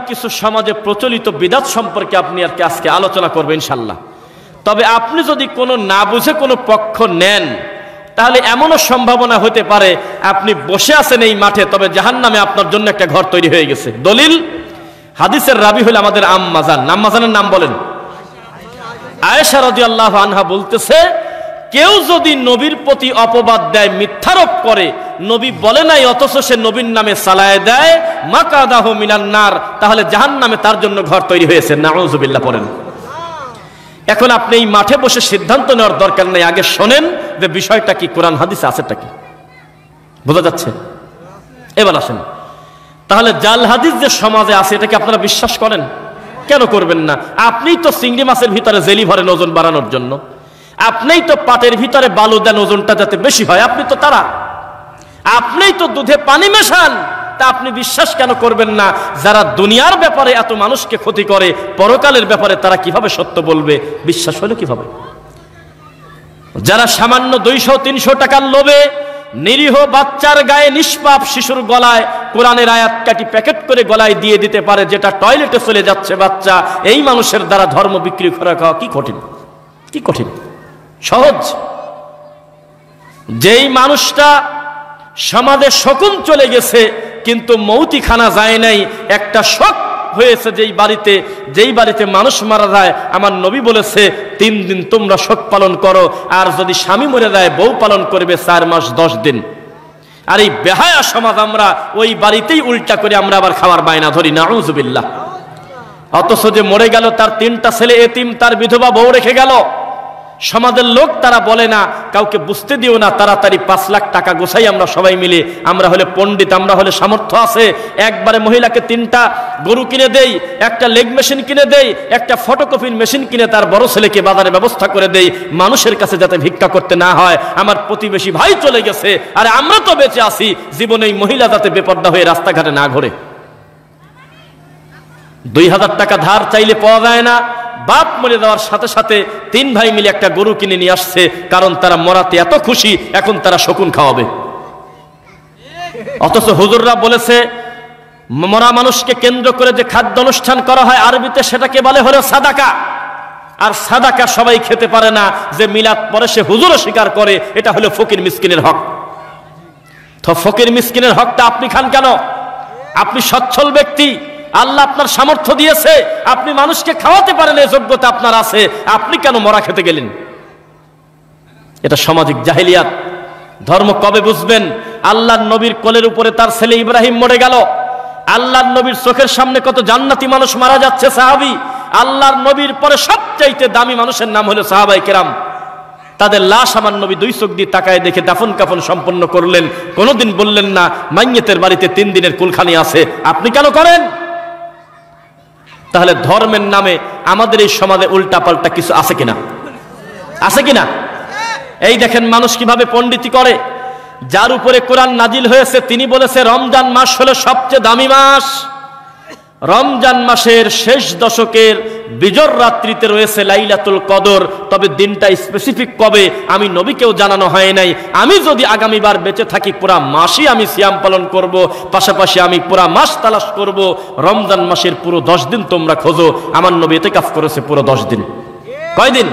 কিছু সমাজে প্রচলিত বিদআত সম্পর্কে আপনি আর কি আজকে আলোচনা করবেন ইনশাআল্লাহ। তবে আপনি যদি কোনো না বুঝে কোনো পক্ষ নেন, তাহলে এমনও সম্ভাবনা হতে পারে আপনি বসে আছেন এই মাঠে, তবে জাহান্নামে আপনার জন্য একটা ঘর তৈরি হয়ে গেছে। দলিল, হাদিসের রাবি হলো আমাদের আম্মাজান। আম্মাজানের নাম বলেন। আয়েশা রাদিয়াল্লাহু আনহা বলতেছে, কেউ যদি নবীর প্রতি অপবাদ দেয়, মিথ্যারোপ করে, নবী বলে নাই অথচ সে নবীর নামে সালায় দেয়, মাকাদাহু মিনান নার, তাহলে জাহান্নামে তার জন্য ঘর তৈরি হয়েছে। নাউযুবিল্লাহ পড়েন। এখন আপনি এই মাঠে বসে সিদ্ধান্ত নেওয়ার দরকার নেই, আগে শোনেন যে বিষয়টা কি, কোরআন হাদিসে আছেটা কি, বোঝা যাচ্ছে? এবার আসেন, তাহলে জাল হাদিস যে সমাজে আছে এটাকে আপনারা বিশ্বাস করেন? কেন করবেন না? আপনিই তো চিংড়ি মাছের ভিতরে জেলি ভরেন ওজন বাড়ানোর জন্য, আপনিই তো পাটের ভিতরে বালু দেন ওজনটা যাতে বেশি হয়, আপনি তো তারা, আপনিই তো দুধে পানি মেশান, তা আপনি বিশ্বাস কেন করবেন না? যারা দুনিয়ার ব্যাপারে এত মানুষকে ক্ষতি করে, পরকালের ব্যাপারে তারা কিভাবে সত্য বলবে? বিশ্বাস হলো কিভাবে? যারা সামান্য 200-300 টাকার লোভে নিরীহ বাচ্চার গায়ে, নিষ্পাপ শিশুর গলায় কোরআনের আয়াত কাটি প্যাকেট করে গলায় দিয়ে দিতে পারে, যেটা টয়লেটে চলে যাচ্ছে বাচ্চা, এই মানুষের দ্বারা ধর্ম বিক্রি করে খাওয়া কি কঠিন? কি কঠিন? সহজ। যেই মানুষটা সমাজে শকুন চলে গেছে কিন্তু মৌতিখানা যায় নাই, একটা শক হয়েছে যেই বাড়িতে মানুষ মারা যায়, আমার নবী বলেছে 3 দিন তোমরা শোক পালন করো, আর যদি স্বামী মরে যায় বউ পালন করবে 4 মাস 10 দিন। আর এই বেহায়া সমাজ, আমরা ওই বাড়িতেই উল্টা করে আমরা আবার খাওয়ার বায়না ধরি। নাউযুবিল্লাহ। অথচ যে মরে গেল তার 3টা ছেলে এতিম, তার বিধবা বউ রেখে গেল, সমাজের লোক তারা বলে না, কাউকে বুঝতে দিও না, তাড়াতাড়ি 5 লাখ টাকা গোছাই আমরা সবাই মিলে, আমরা হলে পণ্ডিত, আমরা হলে সামর্থ্য আছে, একবারে মহিলাকে 3টা গরু কিনে দেই, একটা লেগ মেশিন কিনে দেই, একটা ফটোকপির মেশিন কিনে তার বড় ছেলেকে বাজারে ব্যবস্থা করে দেই, মানুষের কাছে যাতে ভিক্ষা করতে না হয়। আমার প্রতিবেশী ভাই চলে গেছে, আরে আমরা তো বেঁচে আছি, জীবনে এই মহিলা যাতে বেপর্দা হয়ে রাস্তাঘাটে না ঘোরে। 2000 টাকা ধার চাইলে পাওয়া যায় না, বাপ মরে যাওয়ার সাথে সাথে 3 ভাই মিলে একটা গরু কিনে নিয়ে আসছে, কারণ তারা মরাতে এত খুশি, এখন তারা শকুন খাওয়াবে। অথচ হুজুররা বলেছে মরা মানুষকে কেন্দ্র করে যে খাদ্য অনুষ্ঠান করা হয়, আরবিতে সেটাকে বলে হলো সাদাকা। আর সাদাকা সবাই খেতে পারে না, যে মিলাদ পরে সে হুজুরও স্বীকার করে, এটা হলো ফকির মিসকিনের হক। তো ফকির মিসকিনের হকটা আপনি খান কেন? আপনি সচ্ছল ব্যক্তি, আল্লাহ আপনার সামর্থ্য দিয়েছে, আপনি মানুষকে খাওয়াতে পারেন, এই যোগ্যতা আপনার আছে, আপনি কেন মরা খেতে গেলেন? এটা সামাজিক জাহেলিয়াত। ধর্ম কবে বুঝবেন? আল্লাহর নবীর কোলের উপরে তার ছেলে ইব্রাহিম মরে গেল, আল্লাহর নবীর চোখের সামনে কত জান্নাতি মানুষ মারা যাচ্ছে, সাহাবী। আল্লাহর নবীর পরে সবচাইতে দামি মানুষের নাম হলো সাহাবায়ে কেরাম। তাদের লাশ আমার নবী 2 চোখ দিয়ে তাকায় দেখে দাফন কাফন সম্পন্ন করলেন, কোনোদিন বললেন না মাইয়েতের বাড়িতে 3 দিনের কুলখানি আছে, আপনি কেন করেন? তাহলে ধর্মের নামে আমাদের এই সমাজে উল্টা পাল্টা কিছু আছে কিনা? আছে কিনা? এই দেখেন মানুষ কিভাবে পণ্ডিতি করে। যার উপরে কোরআন নাজিল হয়েছে তিনি বলেছে রমজান মাস হলো সবচেয়ে দামি মাস, রমজান মাসের শেষ দশকের বিজর রাত্রিতে রয়েছে লাইলাতুল কদর, তবে দিনটা স্পেসিফিক কবে আমি নবীকেও জানানো হয় নাই। আমি যদি আগামীবার বেঁচে থাকি পুরা মাসই আমি সিয়াম পালন করব, পাশাপাশি আমি পুরা মাস তালাশ করব। রমজান মাসের পুরো 10 দিন তোমরা খোঁজো, আমার নবী ইতিকাফ করেছে পুরো 10 দিন। কয়দিন?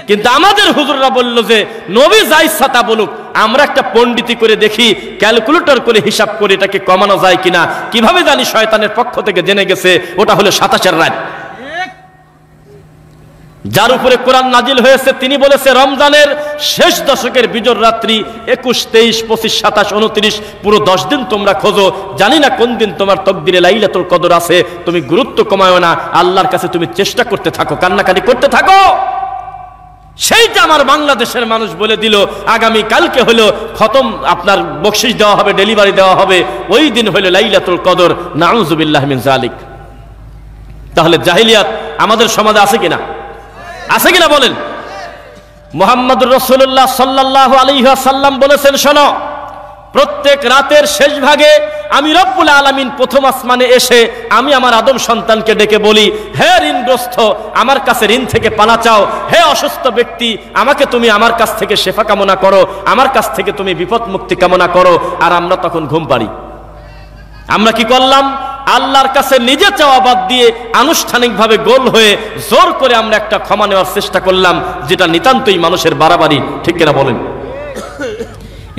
কিন্তু আমাদের হুজুররা বলল যে নবী যা ইচ্ছা তা বলুক, আমরা একটা পণ্ডিতি করে দেখি, ক্যালকুলেটর করে হিসাব করে এটাকে কমানো যায় কিনা। কিভাবে জানি? শয়তানের পক্ষ থেকে জেনে গেছে ওটা হলো 27 রাত। যার উপরে কোরআন নাজিল হয়েছে তিনি বলেছে রমজানের শেষ দশকের বিজর রাত্রি 21, 23, 25, 27, 29 পুরো 10 দিন তোমরা খোঁজো। জানি না কোন দিন তোমার তকদিরে লাইলাতুল কদর আছে, তুমি গুরুত্ব কমায়ো না, আল্লাহর কাছে তুমি চেষ্টা করতে থাকো, কান্নাকাটি করতে থাকো। সেইটা আমার বাংলাদেশের মানুষ বলে দিল আগামী কালকে হলো খতম, আপনার বকশিশ দেওয়া হবে, ডেলিভারি দেওয়া হবে, ওই দিন হলো লাইলাতুল কদর। নাউযুবিল্লাহ মিন যালিক। তাহলে জাহেলিয়াত আমাদের সমাজে আছে কিনা? আছে কিনা বলেন? মুহাম্মদুর রাসূলুল্লাহ সাল্লাল্লাহু আলাইহি ওয়াসাল্লাম বলেছেন, শোনো, প্রত্যেক রাতের শেষ ভাগে আমি রব্বুল আলামিন প্রথম আসমানে এসে আমি আমার আদম সন্তানকে ডেকে বলি, হে ঋণগ্রস্ত আমার কাছে ঋণ থেকে পানা চাও, হে অসুস্থ ব্যক্তি আমাকে তুমি আমার কাছ থেকে শেফা কামনা করো, আমার কাছ থেকে তুমি বিপদ মুক্তি কামনা করো। আর আমরা তখন ঘুম পাড়ি। আমরা কি করলাম? আল্লাহর কাছে নিজে চাওয়া বাদ দিয়ে আনুষ্ঠানিকভাবে গোল হয়ে জোর করে আমরা একটা ক্ষমা নেওয়ার চেষ্টা করলাম, যেটা নিতান্তই মানুষের বাড়াবাড়ি। ঠিক কিনা বলেন?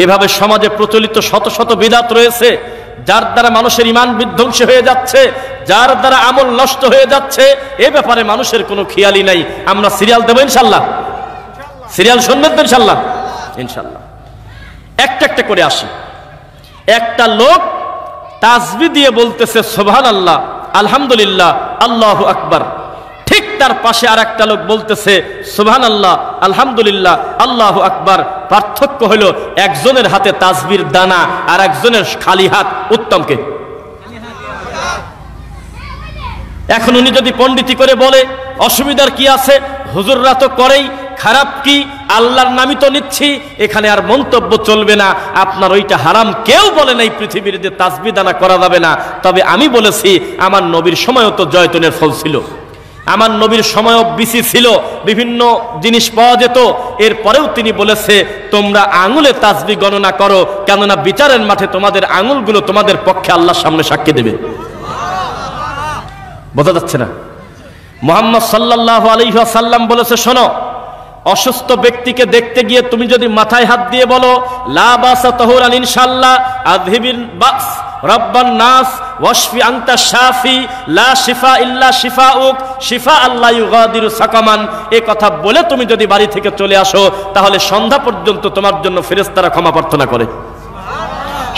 এভাবে সমাজে প্রচলিত শত শত বিদআত রয়েছে, যার দ্বারা মানুষের ঈমান বিধ্বংসী হয়ে যাচ্ছে, যার দ্বারা আমল নষ্ট হয়ে যাচ্ছে। এ ব্যাপারে মানুষের কোনো খেয়ালই নাই। আমরা সিরিয়াল দেবো ইনশাল্লাহ, সিরিয়াল শুনবেন তো ইনশাল্লাহ? ইনশাল্লাহ। একটা একটা করে আসি। একটা লোক তাসবিহ দিয়ে বলতেছে সুবহানাল্লাহ, আলহামদুলিল্লাহ, আল্লাহু আকবার। ঠিক তার পাশে আর একটা লোক বলতেছে সুবহানাল্লাহ, আলহামদুলিল্লাহ, আল্লাহু আকবার। পার্থক্য হলো একজনের হাতে তাসবির দানা আর একজনের খালি হাত। উত্তমকে এখন উনি যদি পণ্ডিতি করে বলে অসুবিধার কি আছে, হুজুররা তো করেই, খারাপ কি, আল্লাহর নামই তো নিচ্ছি, এখানে আর মন্তব্য চলবে না, আপনার ওইটা হারাম। কেউ বলে নাই পৃথিবীর যে তাসবিহ দানা করা যাবে না। তবে আমি বলেছি আমার নবীর সময়ও তো জয়তুনের ফল ছিল, আমার নবীর সময়ও বিসি ছিল, বিভিন্ন জিনিস পাওয়া যেত। এরপরেও তিনি বলেছে তোমরা আঙুলে তাসবিহ গণনা করো, কেননা বিচারের মাঠে তোমাদের আঙুলগুলো তোমাদের পক্ষে আল্লাহর সামনে সাক্ষী দেবে। বোঝা যাচ্ছে না? মুহাম্মদ সাল্লাল্লাহু আলাইহি ওয়াসাল্লাম বলেছে, শোনো, অসুস্থ ব্যক্তিকে দেখতে গিয়ে তুমি যদি মাথায় হাত দিয়ে বলো লা বাসা তাহুরান ইনশাআল্লাহ আযহিবিল বাস রব্বান নাস ওয়াশফি আনতা শাফি লা শিফা ইল্লা শিফাউক শিফা আল্লাহ ইউগাদিরু সাকামান, এই কথা বলে তুমি যদি বাড়ি থেকে চলে আসো, তাহলে সন্ধ্যা পর্যন্ত তোমার জন্য ফেরেশতারা ক্ষমা প্রার্থনা করে।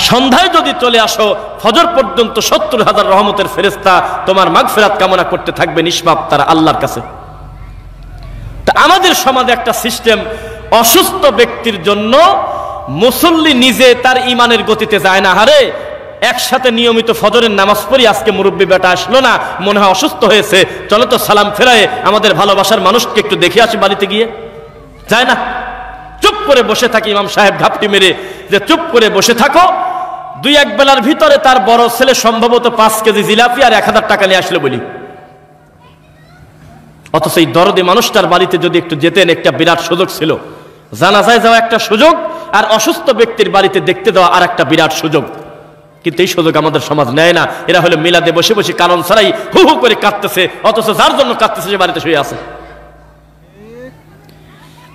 সন্ধ্যায় যদি চলে আসো, ফজর পর্যন্ত ৭০,০০০ রহমতের ফেরেশতা তোমার মাগফিরাত কামনা করতে থাকবে নিষ্পাপ তারা আল্লাহর কাছে। তা আমাদের সমাজে একটা সিস্টেম, অসুস্থ ব্যক্তির জন্য মুসল্লি নিজে তার ইমানের গতিতে যায় না। হারে, একসাথে নিয়মিত ফজরের নামাজ পড়ি, আজকে মুরব্বী বেটা আসলো না, মনে হয় অসুস্থ হয়েছে, চলো তো সালাম ফেরায় আমাদের ভালোবাসার মানুষকে একটু দেখে আসি বাড়িতে গিয়ে। যায় না, চুপ করে বসে থাকি। ইমাম সাহেব ঘাপটি মেরে যে চুপ করে বসে থাকো, ২-১ বেলার ভিতরে তার বড় ছেলে সম্ভবত ৫ কেজি জিলাপি আর ১,০০০ টাকা নিয়ে আসলো বলি। অথচ এই দরদি মানুষটার বাড়িতে যদি একটু যেতেন, একটা বিরাট সুযোগ ছিল। জানাজায় যাওয়া একটা সুযোগ, আর অসুস্থ ব্যক্তির বাড়িতে দেখতে দেওয়া আর একটা বিরাট সুযোগ। কিন্তু এই সুযোগ আমাদের সমাজ নেয় না। এরা হলো মিলাদে বসে বসে কারণ ছাড়াই হু হু করে কাঁদতেছে, অথচ যার জন্য কাঁদতেছে সে বাড়িতে শুয়ে আছে।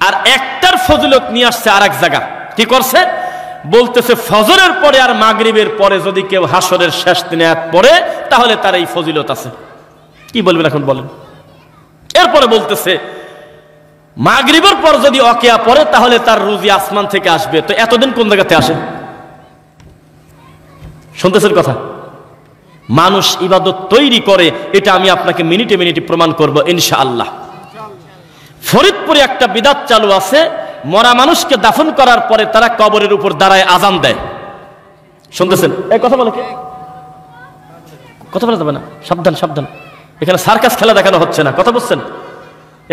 আর একটার ফজিলত নিয়ে আসছে আর এক জায়গা। কি করছে? বলতেছে ফজরের পরে আর মাগরিবের পরে যদি কেউ হাসরের শেষ দিনে পড়ে, তাহলে তার এই ফজিলত আছে। কি বলবেন এখন বলেন? এরপরে বলতেছে মাগরিবের পর যদি অকিয়া পড়ে, তাহলে তার রুজি আসমান থেকে আসবে। তো এতদিন কোন জায়গাতে আসে? শুনতেছেন কথা? মানুষ ইবাদত তৈরি করে, এটা আমি আপনাকে মিনিটে মিনিটে প্রমাণ করব ইনশাআল্লাহ। ফরিদপুরে একটা বিদআত চালু আছে, মরা মানুষকে দাফন করার পরে তারা কবরের উপর দাঁড়ায় আজান দেয়। শুনতেছেন? এই কথা বলে, কথা বলা যাবে না, সাবধান সাবধান। এখানে সার্কাস খেলা দেখানো হচ্ছে না, কথা বুঝছেন?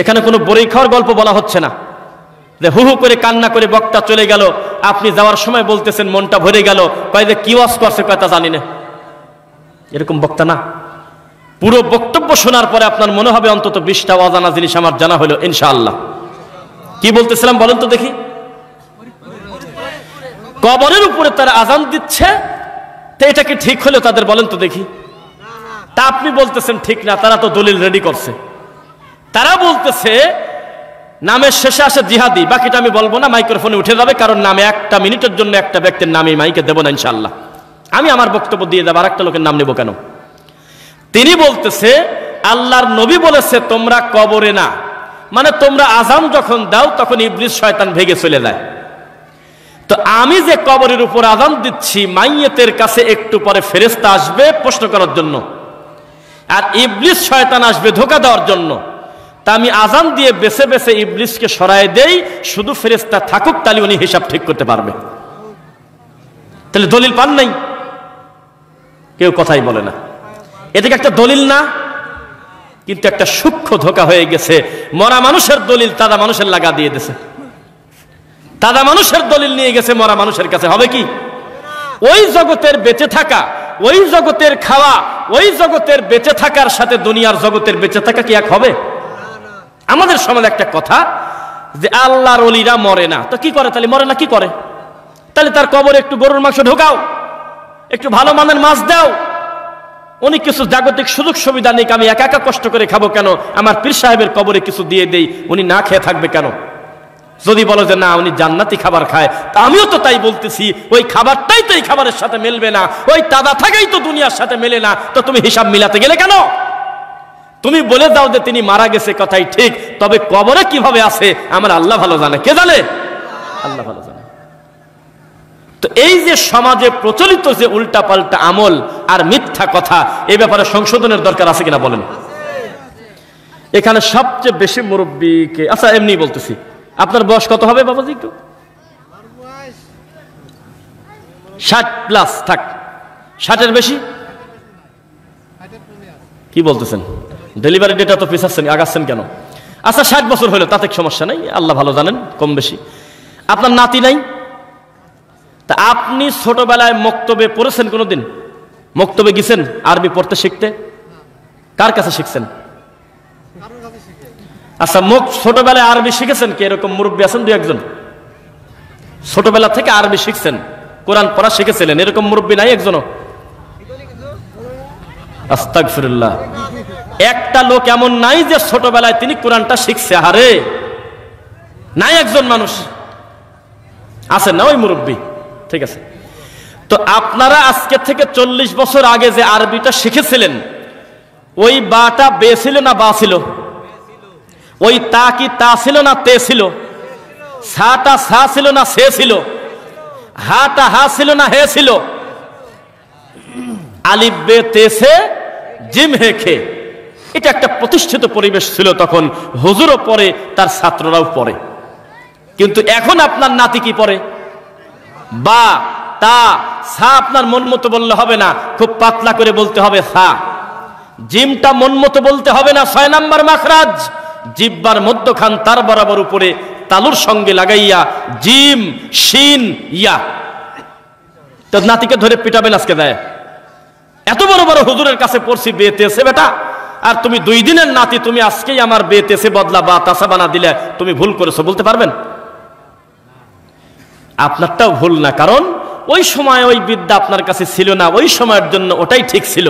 এখানে কোনো বড়ি খাওয়ার গল্প বলা হচ্ছে না যে হু হু করে কান্না করে বক্তা চলে গেল, আপনি যাওয়ার সময় বলতেছেন মনটা ভরে গেল, কয় যে কি ওয়াজ করছে কথা জানি না। এরকম বক্তা না। পুরো বক্তব্য শোনার পরে আপনার মনে হবে অন্তত ২০টা অজানা জিনিস আমার জানা হলো ইনশাআল্লাহ। কি বলতেছিলাম বলেন তো দেখি? কবরের উপরে তারা আজান দিচ্ছে, তো এটা কি ঠিক হলো তাদের? বলেন তো দেখি। তা আপনি বলতেছেন ঠিক না, তারা তো দলিল রেডি করছে। তারা বলতেছে নামের শেষে আসে জিহাদি, বাকিটা আমি বলবো না, মাইক্রোফোনে উঠে যাবে, কারণ নামে একটা মিনিটের জন্য একটা ব্যক্তির নামে মাইকে দেবো না ইনশাআল্লাহ। আমি আমার বক্তব্য দিয়ে দেবো, আর একটা লোকের নাম নেব কেন? তিনি বলতেছে আল্লাহর নবী বলেছে তোমরা কবরে না, মানে তোমরা আজান যখন দাও তখন ইবলিস শয়তান ভেগে চলে যায়। তো আমি যে কবরের উপর আজান দিচ্ছি, মাইয়েতের কাছে একটু পরে ফেরেশতা আসবে প্রশ্ন করার জন্য, আর ইবলিস শয়তান আসবে ধোঁকা দেওয়ার জন্য। তা আমি আজান দিয়ে বেছে বেছে ইবলিসকে সরায় দেই, শুধু ফেরেশতা থাকুক, তাহলে উনি হিসাব ঠিক করতে পারবে। তাহলে দলিল পান নাই? কেউ কথাই বলে না। এটাকে একটা দলিল না, কিন্তু একটা সূক্ষ্ম ধোঁকা হয়ে গেছে। মরা মানুষের দলিল তাজা মানুষের লাগা দিয়ে দিয়েছে, তাজা মানুষের দলিল নিয়ে গেছে মরা মানুষের কাছে। হবে কি? ওই জগতের বেঁচে থাকা, ওই জগতের খাওয়া, ওই জগতের বেঁচে থাকার সাথে দুনিয়ার জগতের বেঁচে থাকা কি এক হবে? আমাদের সমাজে একটা কথা যে আল্লাহর ওলিরা মরে না, তো কি করে? তাহলে মরে না কি করে? তাহলে তার কবরে একটু গরুর মাংস ঢোকাও, একটু ভালো মানের মাছ দাও, উনি কিছু জাগতিক সুযোগ সুবিধা নেই, আমি একা একা কষ্ট করে খাবো কেন, আমার পীর সাহেবের কবরে কিছু দিয়ে দেই, উনি না খেয়ে থাকবে কেন? যদি বলো যে না উনি জান্নাতি খাবার খায়, তা আমিও তো তাই বলতেছি, ওই খাবারটাই তো এই খাবারের সাথে মেলবে না, ওই তাজা থাকাই তো দুনিয়ার সাথে মেলে না, তো তুমি হিসাব মিলাতে গেলে কেন? তুমি বলে দাও যে তিনি মারা গেছে, কথাই ঠিক, তবে কবরে কিভাবে আছে আমার আল্লাহ ভালো জানে। কে জানে? আল্লাহ ভালো জানে। তো এই যে সমাজে প্রচলিত যে উল্টাপাল্টা আমল আর মিথ্যা কথা, এই ব্যাপারে সংশোধনের দরকার আছে কিনা বলেন? এখানে সবচেয়ে বেশি মুরব্বীকে, আচ্ছা এমনি বলতেছি, আপনার বয়স কত হবে বাবাজি? একটু 60+ থাক, 60-এর বেশি? কি বলতেছেন? ডেলিভারি ডেটা তো পিছাচ্ছেন, আগাচ্ছেন কেন? আচ্ছা 60 বছর হলো, তাতে সমস্যা নাই, আল্লাহ ভালো জানেন, কম বেশি। আপনার নাতি নাই? তা আপনি ছোটবেলায় মক্তবে পড়েছেন কোনোদিন? মক্তবে গেছেন আরবি পড়তে শিখতে? কার কাছে শিখছেন? আচ্ছা ছোটবেলায় আরবি শিখেছেন কি? এরকম মুরব্বী আছেন 2-1 জন? ছোটবেলা থেকে আরবি শিখছেন, কোরআন পড়া শিখেছিলেন, এরকম মুরব্বী নাই একজনও? আস্তাগফিরুল্লাহ। একটা লোক এমন নাই যে ছোটবেলায় তিনি কোরআনটা শিখছে? আরে নাই, একজন মানুষ আছেন না ওই মুরব্বী, ঠিক আছে। তো আপনারা আজকে থেকে 40 বছর আগে যে আরবিটা শিখেছিলেন, ওই বাটা বে ছিল না বা ছিল? ওই তা কি তা ছিল না তে ছিল? সাটা সা ছিল না সে ছিল? হাটা হা ছিল না হে ছিল? আলিফ বে তে সে জিম হে খে, এটা একটা প্রতিষ্ঠিত পরিবেশ ছিল তখন, হুজুরও পড়ে, তার ছাত্ররাও পড়ে। কিন্তু এখন আপনার নাতি কি পড়ে? বা তা সা আপনার মন মতো বললে হবে না, খুব পাতলা করে বলতে হবে সা। জিমটা মন মতো বলতে হবে না, 6 নাম্বার মাখরাজ, জিব্বার মধ্যখান তার বরাবর উপরে তালুর সঙ্গে লাগাইয়া জিম শিন ইয়া। তো নাতিকে ধরে পিটাবেন আজকে দেয়, এত বড় বড় হুজুরের কাছে পড়ছি বেতেছে বেটা, আর তুমি 2 দিনের নাতি, তুমি আজকেই আমার বেতেছে বদলা বা তাসা বানা দিলে তুমি ভুল করেছো বলতে পারবেন? আপনারটাও ভুল না, কারণ ওই সময় ওই বিদ্যা আপনার কাছে ছিল না, ওই সময়ের জন্য ওটাই ঠিক ছিল।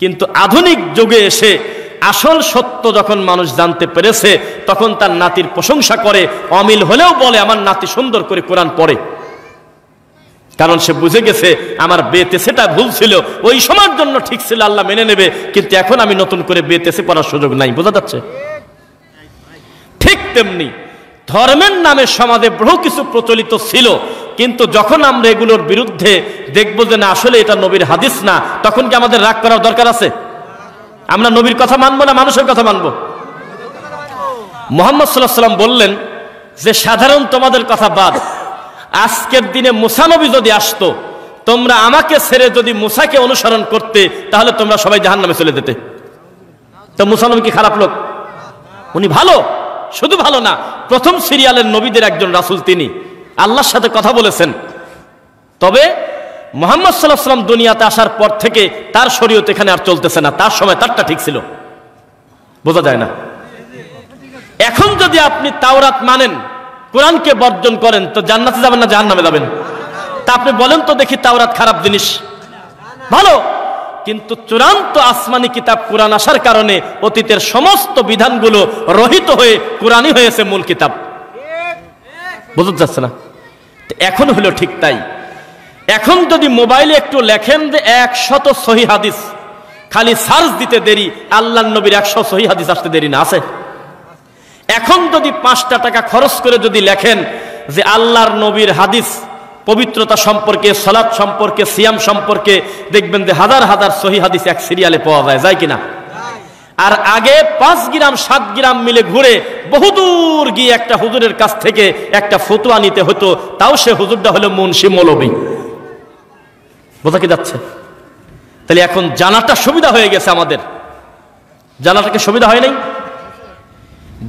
কিন্তু আধুনিক যুগে এসে আসল সত্য যখন মানুষ জানতে পেরেছে, তখন তার নাতির প্রশংসা করে, অমিল হলেও বলে আমার নাতি সুন্দর করে কোরআন পড়ে, কারণ সে বুঝে গেছে আমার বেতেছেটা ভুল ছিল, ওই সময়ের জন্য ঠিক ছিল, আল্লাহ মেনে নেবে, কিন্তু এখন আমি নতুন করে বেতেছে পড়ার সুযোগ নাই। বোঝা যাচ্ছে? ঠিক তেমনি ধর্মের নামে সমাজে বহু কিছু প্রচলিত ছিল, কিন্তু যখন আমরা এগুলোর বিরুদ্ধে দেখবো যে না আসলে এটা নবীর হাদিস না, তখন কি আমাদের রাগ করার দরকার আছে? আমরা নবীর কথা মানবো না মানুষের কথা মানবো? মুহাম্মদ সাল্লাল্লাহু আলাইহি ওয়াসাল্লাম বললেন যে সাধারণ তোমাদের কথা বাদ, আজকের দিনে মুসা নবী যদি আসতো, তোমরা আমাকে ছেড়ে যদি মুসাকে অনুসরণ করতে, তাহলে তোমরা সবাই জাহান্নামে চলে যেতে। তো মুসা নবী কি খারাপ লোক? উনি ভালো, শুধু ভালো না, প্রথম সিরিয়ালের নবীদের একজন রাসূল, তিনি আল্লাহর সাথে কথা বলেছেন। তবে মুহাম্মদ সাল্লাল্লাহু আলাইহি ওয়াসাল্লাম দুনিয়াতে আসার পর থেকে তার শরীয়ত এখানে আর চলতেছে না, তার সময় তারটা ঠিক ছিল। বোঝা যায় না? এখন যদি আপনি তাওরাত মানেন, কোরআনকে বর্জন করেন, তো জান্নাতে যাবেন না জাহান্নামে যাবেন? তা আপনি বলেন তো দেখি, তাওরাত খারাপ জিনিস? ভালো, কিন্তু চূড়ান্ত আসমানি কিতাব কোরআন আসার কারণে অতীতের সমস্ত বিধানগুলো রহিত হয়ে কোরআনই হয়েছে মূল কিতাব। বোঝা যাচ্ছে না? এখন হলো ঠিক তাই। এখন যদি মোবাইলে একটু লেখেন যে 100 সহিহ হাদিস, খালি সার্চ দিতে দেরি, আল্লাহর নবীর 100 সহিহ হাদিস আসতে দেরি না? আছে? এখন যদি 5টা টাকা খরচ করে যদি লেখেন যে আল্লাহর নবীর হাদিস পবিত্রতা সম্পর্কে, সালাত সম্পর্কে, সিয়াম সম্পর্কে, দেখবেন যে হাজার হাজার সহিহ হাদিস এক সিরিয়ালে পাওয়া যায়, যায় কিনা? আর আগে 5 গ্রাম 7 গ্রাম মিলে ঘুরে বহুদূর গিয়ে একটা হুজুরের কাছ থেকে একটা ফতোয়া নিতে হতো, তাও সে হুজুরটা হলো মুন্সি মৌলবী। বোঝা কি যাচ্ছে? তাহলে এখন জানাটা সুবিধা হয়ে গেছে আমাদের। জানাটাকে সুবিধা হয় নাই?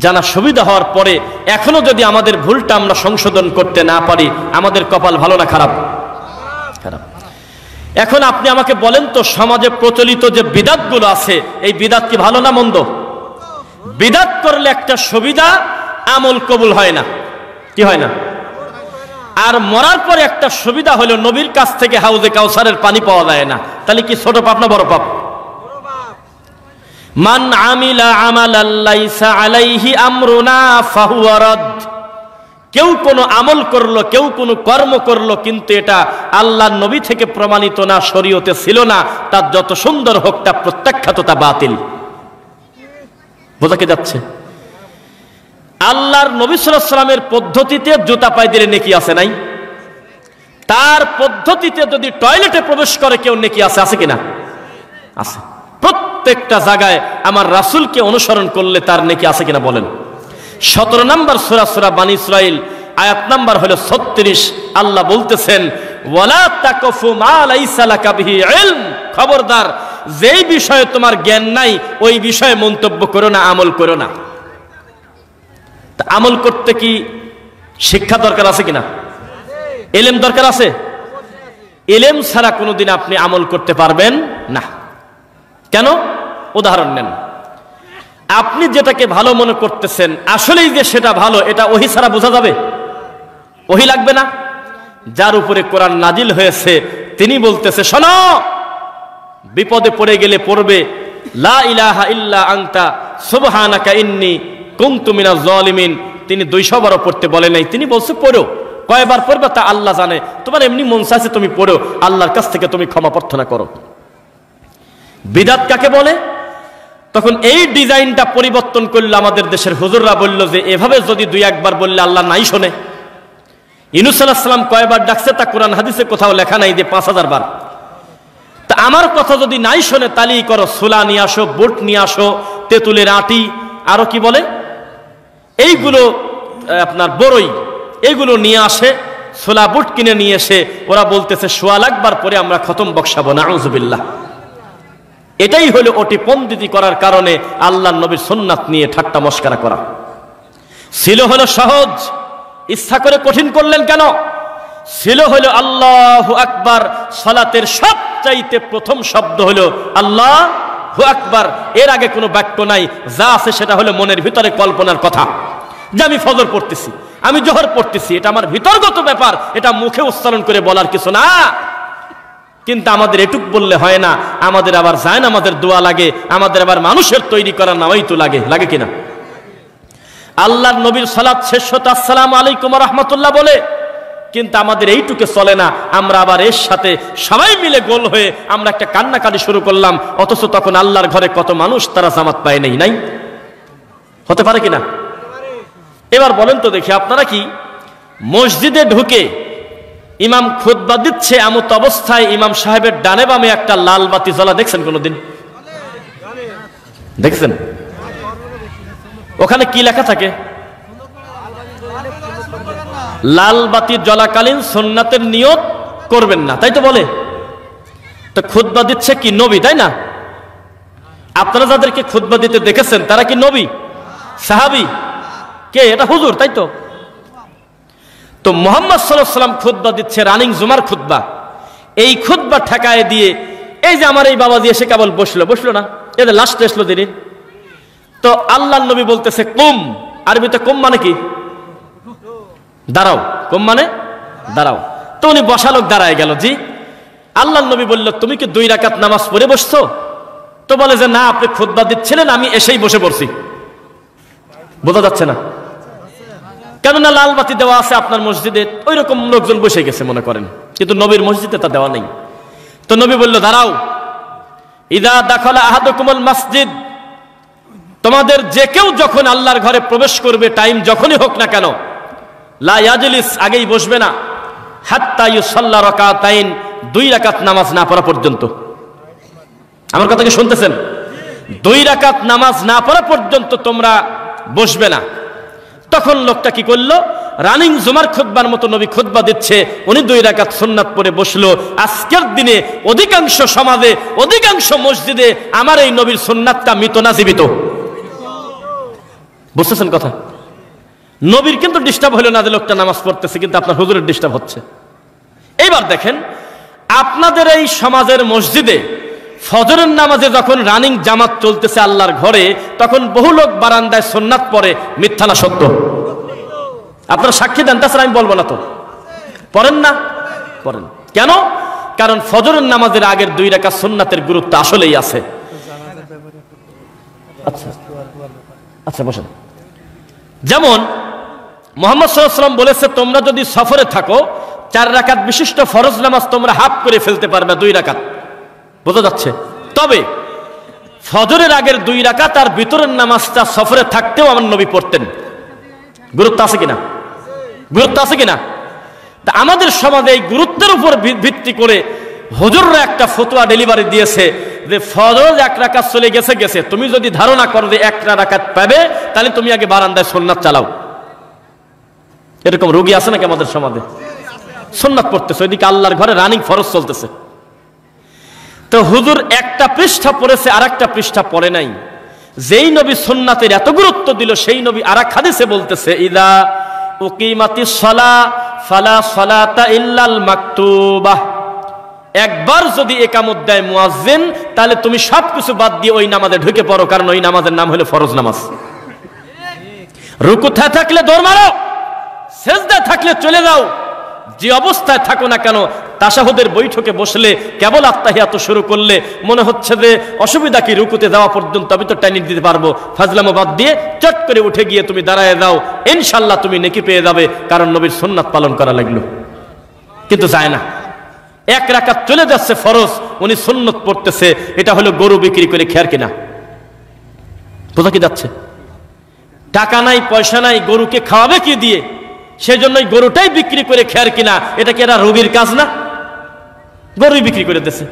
জানা সুবিধা হওয়ার পরে এখনো যদি আমাদের ভুলটা আমরা সংশোধন করতে না পারি, আমাদের কপাল ভালো না খারাপ? খারাপ। এখন আপনি আমাকে বলেন তো, সমাজে প্রচলিত যে বিদাতগুলো আছে, এই বিদাত কি ভালো না মন্দ? বিদাত করলে একটা সুবিধা, আমল কবুল হয় না। কি হয় না? আর মরার পরে একটা সুবিধা হলো নবীর কাছ থেকে হাউজে কাউসারের পানি পাওয়া যায় না। তাহলে কি ছোট পাপ না বড় পাপ? মান আমিলা আমালান লাইসা আলাইহি আমরুনা ফাহুয়া রাদ। কেউ কোনো আমল করলো, কেউ কোনো কর্ম করলো, কিন্তু এটা আল্লাহর নবী থেকে প্রমাণিত না, শরীয়তে ছিল না, তার যত সুন্দর হোক তা প্রত্যাখ্যাত, তা বাতিল। বোঝা কি যাচ্ছে? আল্লাহর নবী সাল্লাল্লাহু আলাইহি সাল্লামের পদ্ধতিতে জুতা পায়ে দিলে নেকি আছে নাই? তার পদ্ধতিতে যদি টয়লেটে প্রবেশ করে কেউ নেকি আছে, আছে কিনা? আছে। প্রত্যেকটা জায়গায় আমার রাসূলকে অনুসরণ করলে তার নেকি আছে কিনা বলেন? 17 নম্বর সূরা বানী ইসরাইল আয়াত নাম্বার হলো 36। আল্লাহ বলতেছেন, ওয়ালা তাকফু মা লাইসা লাকা বিহি ইলম। খবরদার, যেই বিষয়ে তোমার জ্ঞান নাই ওই বিষয়ে মন্তব্য করো না, আমল করো না। তা আমল করতে কি শিক্ষা দরকার আছে কিনা? ইলম দরকার আছে। ইলম ছাড়া কোনোদিন আপনি আমল করতে পারবেন না। কেন? উদাহরণ নেন। আপনি যেটাকে ভালো মনে করতেছেন আসলেই যে সেটা ভালো, এটা ওহী ছাড়া বোঝা যাবে? ওহী লাগবে না? যার উপরে কোরআন নাজিল হয়েছে তিনি বলতেছে, শোনো, বিপদে পড়ে গেলে পড়বে লা ইলাহা ইল্লা আনতা সুবহানাকা ইন্নী কুনতু মিনাজ জালিমিন। তিনি 200 বারও পড়তে বলে নাই, তিনি বলছে পড়ো। কয়বার পড়বে তা আল্লাহ জানে, তোমার এমনি মন চাইছে তুমি পড়ো, আল্লাহর কাছ থেকে তুমি ক্ষমা প্রার্থনা করো। বিদআত কাকে বলে? তখন এই ডিজাইনটা পরিবর্তন করলো আমাদের দেশের হুজুররা, বলল যে এভাবে যদি 2-1 বললে আল্লাহ নাই শোনে। ইউনূস আলাইহিস সালাম কয়বার ডাকছে তা কোরআন হাদিসে কোথাও লেখা নাই যে 5000 বার। তা আমার কথা যদি নাই শোনে তালিই করো, সোলা নিয়ে আসো, বুট নিয়ে আসো, তেঁতুলের আটি, আরো কি বলে এইগুলো, আপনার বড়ই, এইগুলো নিয়ে আসে, সোলা বুট কিনে নিয়ে এসে ওরা বলতেছে 1.25 লাখ বার পরে আমরা খতম বক্সাবো, নাউযুবিল্লাহ। এটাই হলো ওটি পন্ডিতি করার কারণে আল্লাহর নবীর সুন্নাত নিয়ে ঠাট্টা মশকরা করা। ছিল হলো সহজ, ইচ্ছা করে কঠিন করলেন কেন? ছিল হলো আল্লাহু আকবার। সালাতের সবচাইতে প্রথম শব্দ হলো আল্লাহু আকবার। এর আগে কোনো বাক্য নাই, যা আছে সেটা হলো মনের ভিতরে কল্পনার কথা, যে আমি ফজর পড়তেছি, আমি জোহর পড়তেছি, এটা আমার ভিতরগত ব্যাপার, এটা মুখে উচ্চারণ করে বলার কিছু না। কিন্তু আমাদের এটুক বললে হয় না, আমাদের আবার যায় না, আমাদের দোয়া লাগে, আমাদের আবার মানুষের তৈরি করার নামাই তো লাগে, লাগে কিনা? আল্লাহর নবীর সালাত শেষ হতো আসসালামু আলাইকুম ওয়া রাহমাতুল্লাহ বলে, কিন্তু আমাদের এইটুকে চলে না। আমরা আবার এর সাথে সবাই মিলে গোল হয়ে আমরা একটা কান্নাকাটি শুরু করলাম, অথচ তখন আল্লাহর ঘরে কত মানুষ তারা জামাত পায় নাই। নাই হতে পারে কিনা? এবার বলেন তো দেখি, আপনারা কি মসজিদে ঢুকে ইমাম খুতবা দিচ্ছে, এমত অবস্থায় ইমাম সাহেবের ডানে বামে একটা লাল বাতি জ্বলা দেখছেন কোনোদিন? দেখছেন? ওখানে কি লেখা থাকে? লাল বাতি জ্বলাকালীন সুন্নাতের নিয়ত করবেন না, তাই তো বলে। তো খুতবা দিচ্ছে কি নবী, তাই না? আপনারা যাদেরকে খুতবা দিতে দেখেছেন তারা কি নবী, সাহাবী? কে? এটা হুজুর, তাই তো? তো মুহাম্মদ সাল্লাল্লাহু আলাইহি ওয়াসাল্লাম খুতবা দিচ্ছে, রানিং জুমার খুতবা। এই খুতবা ঠেকায় দিয়ে এই যে আমার এই বাবাজি এসে কেবল বসলো না, এদের লাস্টে এসলো তিনি। তো আল্লাহর নবী বলতেছে কুম, আরবিতে কুম মানে কি? দাঁড়াও। কুম মানে দাঁড়াও। তো উনি বসা লোক দাঁড়ায় গেল। জি। আল্লাহর নবী বলল, তুমি কি 2 রাকাত নামাজ পড়ে বসছো? তো বলে যে না, আপনি খুতবা দিচ্ছিলেন, আমি এসেই বসে পড়ছি। বোঝা যাচ্ছে না? কেননা লাল বাতি দেওয়া আছে আপনার মসজিদে, ওই রকম লোকজন বসে গেছে মনে করেন, কিন্তু নবীর মসজিদে তা দেওয়া নেই। তো নবী বলল, দাঁড়াও। ইদা দাখালা আহাদুকুমুল মাসজিদ, তোমাদের যে কেউ যখন আল্লাহর ঘরে প্রবেশ করবে, টাইম যখনই হোক না কেন, লা ইয়াজলিস, আগেই বসবে না, হাত্তা ইউসাল্লা রাকাতাইন, 2 রাকাত নামাজ না পড়া পর্যন্ত। আমার কথা কি শুনতেছেন? 2 রাকাত নামাজ না পড়া পর্যন্ত তোমরা বসবে না। তখন লোকটা কি করলো? রানিং জুমার খুতবার মতো নবী খুতবা দিচ্ছে, উনি 2 রাকাত সুন্নাত পড়ে বসলো। আজকের দিনে অধিকাংশ সমাজে, অধিকাংশ মসজিদে আমার এই নবীর সুন্নাতটা মৃত না জীবিত? বুঝতেছেন কথা? নবীর কিন্তু ডিস্টার্ব হলো না যে লোকটা নামাজ পড়তেছে, কিন্তু আপনার হুজুরের ডিস্টার্ব হচ্ছে। এইবার দেখেন, আপনাদের এই সমাজের মসজিদে ফজরের নামাজে যখন রানিং জামাত চলতেছে আল্লাহর ঘরে, তখন বহু লোক বারান্দায় সুন্নাত পড়ে, মিথ্যা না সত্য? আপনারা সাক্ষী দেন, তাছাড়া আমি বলবো না। তো পড়েন না? পড়েন। কেন? কারণ ফজরের নামাজের আগের 2 রাকাত সুন্নাতের গুরুত্ব আসলেই আছে। আচ্ছা আচ্ছা বসেন। যেমন মুহাম্মদ সাল্লাল্লাহু আলাইহি ওয়াসাল্লাম বলেছে, তোমরা যদি সফরে থাকো 4 রাকাত বিশিষ্ট ফরজ নামাজ তোমরা হাফ করে ফেলতে পারবে 2 রাকাত। বোঝা যাচ্ছে? তবে ফজরের আগের 2 রাকাত আর ভিতরের নামাজটা সফরে থাকতেও আমার নবী পড়তেন। গুরুত্ব আছে কিনা? গুরুত্ব আছে কিনা? তা আমাদের সমাজে এই গুরুত্বের উপর ভিত্তি করে হুজুররা একটা ফতোয়া ডেলিভারি দিয়েছে যে ফরজ 1 রাকাত চলে গেছে, তুমি যদি ধারণা করো যে 1 রাকাত পাবে, তাহলে তুমি আগে বারান্দায় সুন্নাত চালাও। এরকম রোগী আছে নাকি আমাদের সমাজে? সুন্নাত পড়তেছে, ওইদিকে আল্লাহর ঘরে রানিং ফরজ চলতেছে। তো হুজুর একটা পৃষ্ঠা পড়েছে, আর একটা পৃষ্ঠা পড়ে নাই। যেই নবী সুন্নাতের এত গুরুত্ব দিল, সেই নবী আর এক হাদিসে বলতেছে, ইদা উকিমাতিস সালাহ ফালা সালাতা ইল্লাল মাকতুবাহ। একবার যদি একামত দেয় মুয়াজ্জিন, তাহলে তুমি সবকিছু বাদ দিয়ে ওই নামাজে ঢুকে পড়ো, কারণ ওই নামাজের নাম হলো ফরজ নামাজ। রুকুতে থাকলে দৌড় মারো, সেজদায় থাকলে চলে যাও, যে অবস্থায় থাকো না কেন, তাশাহুদের বৈঠকে বসলে কেবল আত্তাহিয়াত শুরু করলে মনে হচ্ছে যে অসুবিধা কি, রুকুতে যাওয়া পর্যন্ত আমি তো টাইনি দিতে পারবো, ফাজলামো বাদ দিয়ে চট করে উঠে গিয়ে তুমি দাঁড়ায় যাও, ইনশাআল্লাহ তুমি নেকি পেয়ে যাবে, কারণ নবীর সুন্নাত পালন করা লাগলো। কিন্তু যায় না, 1 রাকাত চলে যাচ্ছে ফরজ, উনি সুন্নত পড়তেছে। এটা হলো গরু বিক্রি করে খেয়ার কিনা। বোঝা কি যাচ্ছে? টাকা নাই, পয়সা নাই, গরুকে খাওয়াবে কি দিয়ে? সেই জন্যই গরুটাই বিক্রি করে খেয়ার কিনা। এটা কি এরা রোগীর কাজ না? গরুই বিক্রি করে দিয়েছে।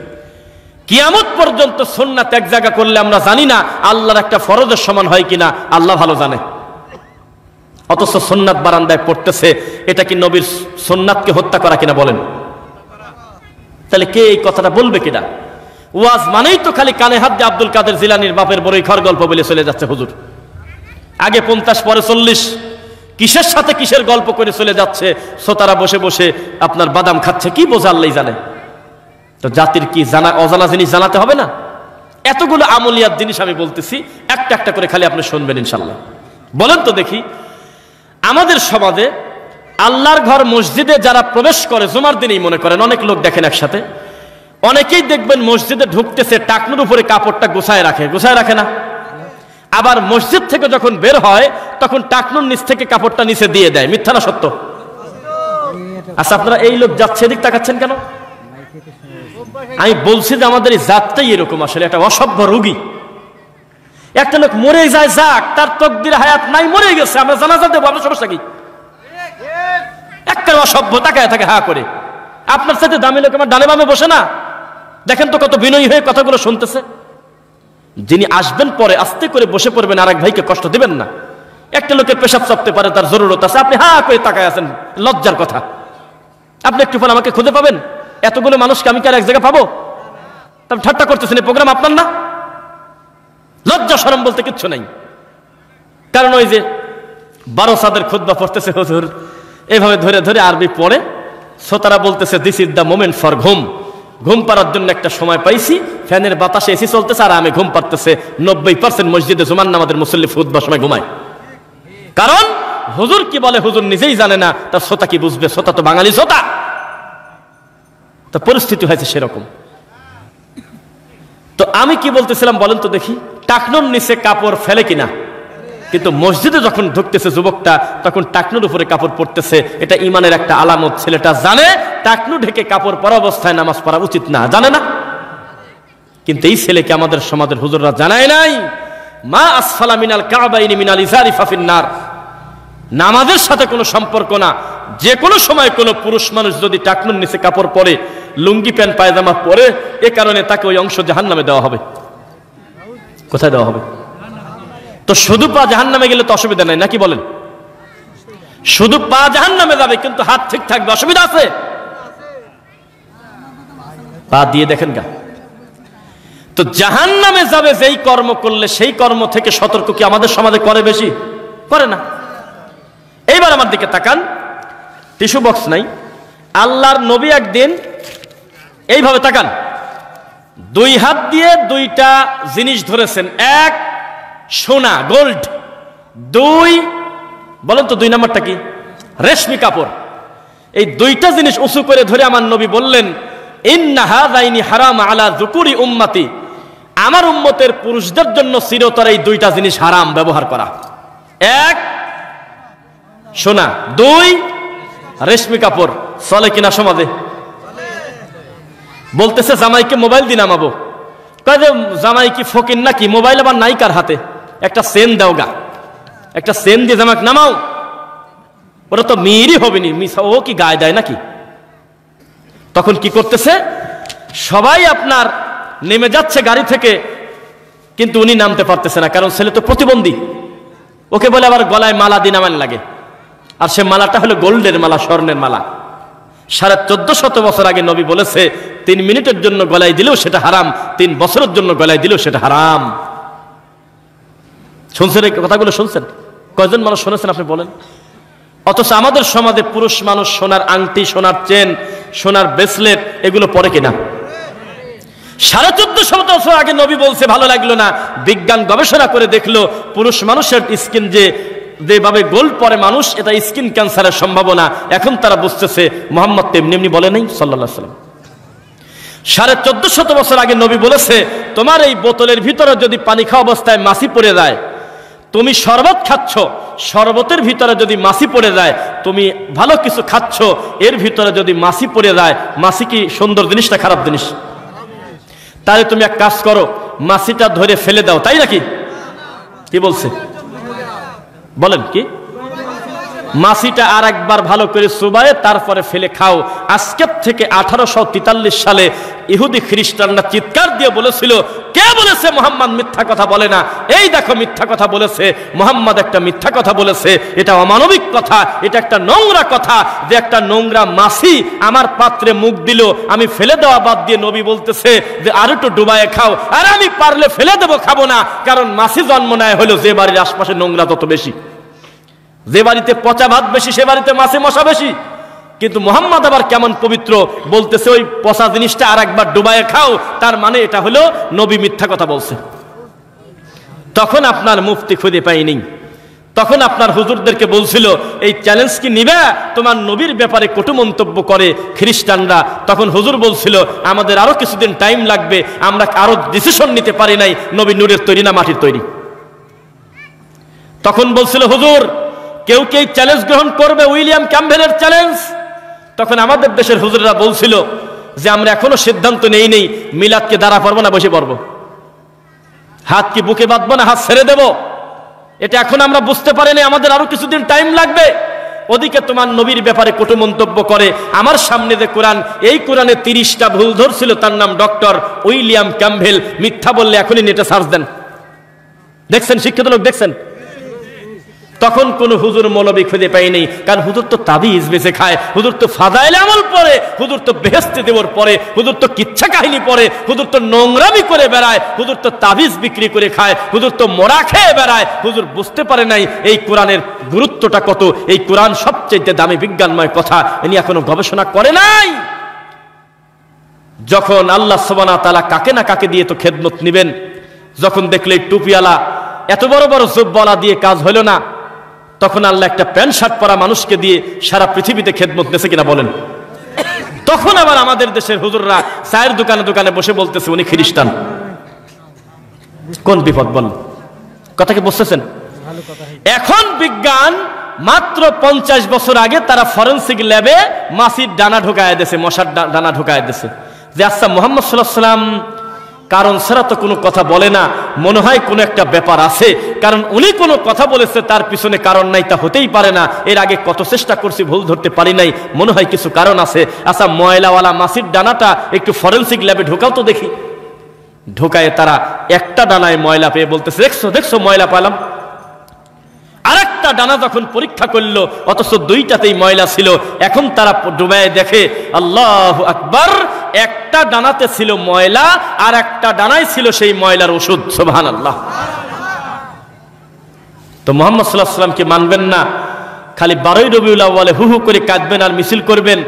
কিয়ামত পর্যন্ত সুন্নাত এক জায়গা করলে আমরা জানি না আল্লাহর একটা ফরজের সমান হয় কিনা, আল্লাহ ভালো জানে। অথচ সুন্নাত বারান্দায় পড়তেছে, এটা কি নবীর সুন্নাতকে হত্যা করা কিনা বলেন? তাহলে কে এই কথাটা বলবে কিনা? ওয়াজ মানেই তো খালি কানে হাত দিয়ে আব্দুল কাদের জিলানীর বাপের বড়ই ঘর গল্প বলে চলে যাচ্ছে হুজুর। আগে 50 পরে 40, কিসের সাথে কিসের গল্প করে চলে যাচ্ছে। শ্রোতারা বসে বসে আপনার বাদাম খাচ্ছে, কি বোঝা আল্লাহই জানে। তো জাতির কি জানা অজানা জিনিস জানাতে হবে না? এতগুলো আমলিয়াত জিনিস আমি বলতেছি, একটা একটা করে খালি আপনি শুনবেন ইনশাল্লাহ। বলেন তো দেখি, আমাদের সমাজে আল্লাহর ঘর মসজিদে যারা প্রবেশ করে, জুমার দিনেই মনে করেন অনেক লোক দেখেন একসাথে, অনেকেই দেখবেন মসজিদে ঢুকতেছে টাকনুর উপরে কাপড়টা গোছায় রাখে না। আবার মসজিদ থেকে যখন বের হয় তখন টাকনুর নিচ থেকে কাপড়টা নিচে দিয়ে দেয়। মিথ্যা না সত্য? আচ্ছা, আপনারা এই লোক যাচ্ছে এদিক তাকাচ্ছেন কেন? আমি বলছি যে আমাদের এই জাতটাই এরকম, আসলে একটা অসভ্য রোগী। একটা লোক মরে যায়, যাক, তার তকদির হায়াত নাই, মরে গেছে, আমরা জানাজা দেবো, আপনার সমস্যা কি? একটা অসভ্য তাকায় থাকে হা করে। আপনার সাথে দামি লোক আমার ডানে বামে বসে না, দেখেন তো কত বিনয়ী হয়ে কথাগুলো শুনতেছে। যিনি আসবেন পরে আস্তে করে বসে পড়বেন, আর এক ভাইকে কষ্ট দিবেন না। একটা লোকের পেশাব চাপতে পারে, তার জরুরত আছে, আপনি হা করে তাকায় আছেন, লজ্জার কথা। আপনি একটু পর আমাকে খুঁজে পাবেন? এতগুলো মানুষকে আমি কি আর এক জায়গায় পাবো? তবে ঠাট্টা করতেছেন, এই প্রোগ্রাম আপনার না? লজ্জা শরম বলতে কিচ্ছু নাই। কারণ ওই যে 12 সাদের খুতবা পড়তেছে হুজুর, এইভাবে ধরে ধরে আরবি পড়ে, শ্রোতারা বলতেছে this is the moment for ঘুম পাড়ার জন্য একটা সময় পাইছি, ফ্যানের বাতাসে এসি চলতেছে আর আমি ঘুম পাড়তেছে। 90% মসজিদে জুমার নামাজের মুসল্লি খুতবার সময় ঘুমায়। কারণ হুজুর কি বলে হুজুর নিজেই জানে না, তার শ্রোতা কি বুঝবে? শ্রোতা তো বাঙালি শ্রোতা। তো পরিস্থিতি হয়েছে সেরকম। তো আমি কি বলতেছিলাম বলেন তো দেখি, টাকনুর নিচে কাপড় ফেলে কিনা? কিন্তু মসজিদে যখন ঢুকতেছে যুবকটা, তখন টাকনুর উপরে কাপড় পরতেছে। এটা ইমানের একটা আলামত। ছেলেটা জানে টাকনু ঢেকে কাপড় পরা অবস্থায় নামাজ পড়া উচিত না, জানে না? কিন্তু এই ছেলেকে আমাদের সমাজের হুজুররা জানায় নাই, মা আসফালা মিনাল কাবাইনি মিনাল ইজারি ফাফিন নার। নামাজের সাথে কোনো সম্পর্ক না। যে কোনো সময় কোনো পুরুষ মানুষ যদি টাকনুর নিচে কাপড় পরে, লুঙ্গি প্যান্ট পায়জামা পরে, এ কারণে তাকে ওই অংশ জাহান্নামে দেওয়া হবে। কোথায় দেওয়া হবে? তো শুধু পা জাহান্নামে গেলে তো অসুবিধা নাই নাকি বলেন? শুধু পা জাহান্নামে যাবে, কিন্তু হাত ঠিক থাকবে, অসুবিধা আছে? পা দিয়ে দেখেন গা। তো জাহান্নামে যাবে যেই কর্ম করলে, সেই কর্ম থেকে সতর্ক কি আমাদের সমাজে করে? বেশি করে না। এইবার আমার দিকে তাকান, টিস্যু বক্স নাই। আল্লাহর নবী একদিন এইভাবে তাকান, 2 হাত দিয়ে 2টা জিনিস ধরেছেন। 1 সোনা, গোল্ড। 2 বলেন তো 2 নাম্বারটা কি? রেশমি কাপড়। এই 2টা জিনিস উঁচু করে ধরে আমার নবী বললেন, ইন্না হাযাইনি হারাম আলা যুকুরি উম্মতি। আমার উম্মতের পুরুষদের জন্য চিরতর এই দুইটা জিনিস হারাম ব্যবহার করা। এক, সোনা। দুই, রেশমি কাপড়। চলে কিনা সমাজে? বলতেছে জামাইকে মোবাইল দিয়ে নামাবো। কয় যে জামাই কি ফকির নাকি, মোবাইল আবার নাই কার হাতে, একটা চেন দাও গা, একটা চেন দিয়ে জামাইকে নামাও। ওরা তো মেয়েরই হবে নি, ও কি গায়ে দেয় নাকি? তখন কি করতেছে, সবাই আপনার নেমে যাচ্ছে গাড়ি থেকে, কিন্তু উনি নামতে পারতেছে না, কারণ ছেলে তো প্রতিবন্ধী। ওকে বলে আবার গলায় মালা দিয়ে নামান লাগে, আর সে মালাটা হলো গোল্ডের মালা, স্বর্ণের মালা। 1450 বছর আগে নবী বলেছে 3 মিনিটের জন্য গলায় দিলেও সেটা হারাম, 3 বছরের জন্য গলায় দিলেও সেটা হারাম। শুনছেন এই কথাগুলো? শুনছেন? কয়জন মানুষ শুনেছেন আপনি বলেন? অথচ আমাদের সমাজে পুরুষ মানুষ সোনার আংটি, সোনার চেন, সোনার ব্রেসলেট এগুলো পরে কিনা? 1450 বছর আগে নবী বলছে, ভালো লাগলো না, বিজ্ঞান গবেষণা করে দেখলো পুরুষ মানুষের স্কিন যেভাবে গোল্ড পরে মানুষ, এটা স্কিন ক্যান্সারের সম্ভাবনা। এখন তারা বুঝতেছে মুহাম্মদ তেমনি এমনি বলে নাই সাল্লাল্লাহু আলাইহি ওয়াসাল্লাম। 1450 বছর আগে নবী বলেছে, তোমার এই বোতলের ভিতরে যদি পানি খাওয়া অবস্থায় মাছি পড়ে যায়, তুমি শরবত খাচ্ছ, শরবতের ভিতরে যদি মাছি পড়ে যায়, তুমি ভালো কিছু খাচ্ছ, এর ভিতরে যদি মাছি পড়ে যায়, মাছি কি সুন্দর জিনিস না খারাপ জিনিস? তাহলে তুমি এক কাজ করো, মাছিটা ধরে ফেলে দাও, তাই নাকি? কি বলছে বলেন? কি মাছিটা আর একবার ভালো করে চুবায়ে তারপরে ফেলে খাও। আজকের থেকে 1843 সালে ইহুদি খ্রিস্টানরা চিৎকার দিয়ে বলেছিল, কে বলেছে মুহাম্মদ মিথ্যা কথা বলে না? এই দেখো মিথ্যা কথা বলেছে, মুহাম্মদ একটা মিথ্যা কথা বলেছে, এটা অমানবিক কথা, এটা একটা নোংরা কথা, যে একটা নোংরা মাছি আমার পাত্রে মুখ দিল, আমি ফেলে দেওয়া বাদ দিয়ে নবী বলতেছে যে আর একটু ডুবায়ে খাও। আর আমি পারলে ফেলে দেবো, খাবো না, কারণ মাছি জন্ম নেয় হলো যে বাড়ির আশপাশে নোংরা তত বেশি, যে বাড়িতে পচা ভাত বেশি সে বাড়িতে মাছে মশা বেশি। কিন্তু মুহাম্মদ আবার কেমন পবিত্র, বলতেছে ওই পচা জিনিসটা আর একবার ডুবায়ে খাও, তার মানে এটা হলো নবী মিথ্যা কথা বলছে। তখন আপনার মুফতি খুঁজে পাইনি, তখন আপনার হুজুরদেরকে বলছিল, এই চ্যালেঞ্জ কি নিবে? তোমার নবীর ব্যাপারে কটু মন্তব্য করে খ্রিস্টানরা। তখন হুজুর বলছিল, আমাদের আরো কিছুদিন টাইম লাগবে, আমরা আরো ডিসিশন নিতে পারি নাই, নবী নূরের তৈরি না মাটির তৈরি। তখন বলছিল, হুজুর কেউ কে চ্যালেঞ্জ গ্রহণ করবে, উইলিয়াম ক্যাম্পবেলের চ্যালেঞ্জ? তখন আমাদের দেশের হুজুররা বলছিল যে আমরা এখনো সিদ্ধান্ত নেই মিলাদকে দাঁড়া পড়বো না বসে পড়বো, হাত কি বুকে বাঁধবো না হাত ছেড়ে দেব, এটা এখন আমরা বুঝতে পারিনি, আমাদের আরো কিছুদিন টাইম লাগবে। ওদিকে তোমার নবীর ব্যাপারে কটু মন্তব্য করে, আমার সামনে যে কোরআন, এই কোরআনে 30টা ভুল ধরছিল, তার নাম ডক্টর উইলিয়াম ক্যাম্পবেল। মিথ্যা বললে এখনই নেটে সার্চ দেন, দেখছেন শিক্ষিত লোক দেখছেন। তখন কোন হুজুর মৌলবী খুঁজে পাইনি, কারণ হুজুর তো তাবিজ বেঁচে খায়, হুজুর তো ফাদাইলে আমল পড়ে, হুজুর তো বেহেশতে দেবর পড়ে, হুজুর তো কিচ্ছা কাহিনী পড়ে, হুজুর তো নোংরামি করে বেড়ায়, হুজুর তো তাবিজ বিক্রি করে খায়, হুজুর তো মোড়া খেয়ে বেড়ায়। হুজুর বুঝতে পারে নাই এই কোরআনের গুরুত্বটা কত, এই কোরআন সবচেয়ে দামি বিজ্ঞানময় কথা, ইনি এখনো গবেষণা করে নাই। যখন আল্লাহ সুবহানাহু ওয়া তাআলা কাকে না কাকে দিয়ে তো খেদমত নিবেন, যখন দেখলে টুপিওয়ালা এত বড় বড় জুব্বাওয়ালা দিয়ে কাজ হলো না, তখন আল্লাহ একটা প্যান্ট শার্ট পরা মানুষকে দিয়ে সারা পৃথিবীতে খেদমত নেছে কিনা বলেন? তখন আবার আমাদের দেশের হুজুররা চায়ের দোকানে দোকানে বসে বলতেছে উনি খ্রিস্টান। কোন বিপদ বল? কথা কি বুঝতেছেন? এখন বিজ্ঞান মাত্র 50 বছর আগে তারা ফরেনসিক ল্যাবে মাছির ডানা ঢোকায় দিয়েছে, মশার ডানা ঢোকায় দিয়েছে, যে আচ্ছা মুহাম্মদ সাল্লাল্লাহু আলাইহি ওয়াসাল্লাম কারণ ছাড়া তো কোনো কথা বলে না, মনে হয় কোনো একটা ব্যাপার আছে, কারণ উনি কোনো কথা বলেছে তার পিছনে কারণ নাই, তা হতেই পারে না। এর আগে কত চেষ্টা করছি, ভুল ধরতে পারি নাই, মনে হয় কিছু কারণ আছে। আচ্ছা ময়লাওয়ালা মাছির ডানাটা একটু ফরেনসিক ল্যাবে ঢোকাও তো দেখি। ঢোকায় তারা একটা ডানায় ময়লা পেয়ে বলতেছে, দেখছো দেখছো ময়লা পেলাম। আরেকটা ডানা যখন পরীক্ষা করলো, অথচ দুইটাতেই ময়লা ছিল। এখন তারা ডুবায় দেখে, আল্লাহু আকবার, একটা ডানাতে ছিল ময়লা আর একটা ডানায় ছিল সেই ময়লার ওষুধ। সুবহানাল্লাহ। তো মুহাম্মদ সাল্লাল্লাহু আলাইহি ওয়াসাল্লামকে মানবেন না, খালি 12ই রবিউল আউয়ালে হু হু করে কাঁদবেন আর মিছিল করবেন,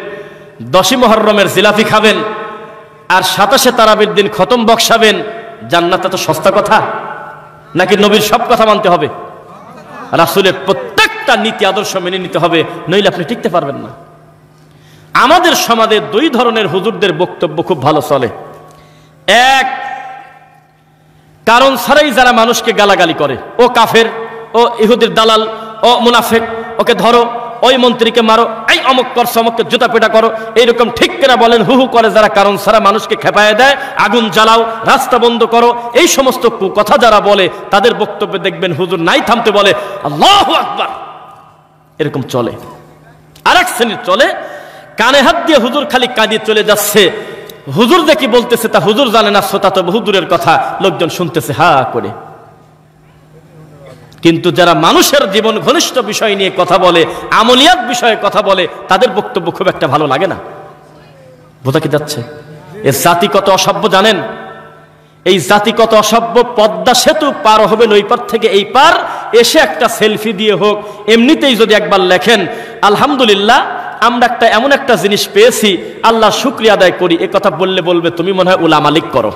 10ই মুহররমের জিলাপি খাবেন, আর 27শে তারাবির দিন খতম বক্সাবেন। জান্নাত তো সস্তা কথা নাকি? নবীর সব কথা মানতে হবে, রাসূলের প্রত্যেকটা নীতি আদর্শ মেনে নিতে হবে, নইলে আপনি টিকতে পারবেন না। আমাদের সমাজে দুই ধরনের হুজুরদের বক্তব্য খুব ভালো চলে। এক, কারণ ছাড়াই যারা মানুষকে গালাগালি করে, ও কাফের, ও ইহুদির দালাল, ও মুনাফিক, ওকে ধরো, ওই মন্ত্রীকে মারো, এই অমুক করছো, অমুককে জুতা পেটা করো, এইরকম ঠিক কেনা বলেন হু হু করে যারা কারণ ছাড়া মানুষকে খেপায় দেয়, আগুন জ্বালাও, রাস্তা বন্ধ করো, এই সমস্ত কথা যারা বলে তাদের বক্তব্যে দেখবেন হুজুর নাই থামতে বলে আল্লাহু আকবার, এরকম চলে। আরেক শ্রেণীর চলে কানে হাত দিয়ে হুজুর খালি কাঁদিয়ে চলে যাচ্ছে, হুজুর দেখি বলতেছে তা হুজুর জানে না, শ্রোতা তো বহুদূরের কথা, লোকজন শুনতেছে হা করে। কিন্তু যারা মানুষের জীবন ঘনিষ্ঠ বিষয় নিয়ে কথা বলে, আমলিয়াত বিষয়ে কথা বলে, তাদের বক্তব্য খুব একটা ভালো লাগে না। বোঝা কি যাচ্ছে? এ জাতি কত অসভ্য জানেন? এই জাতি কত অসভ্য, পদ্মা সেতু পার হবে ওই পার থেকে এই পার এসে একটা সেলফি দিয়ে হোক, এমনিতেই যদি একবার লেখেন আলহামদুলিল্লাহ আমরা এমন একটা জিনিস পেয়েছি, আল্লাহ শুকরিয়া আদায় করি, এ কথা বললে বলবে তুমি মনে হয় উলামা লীগ করো।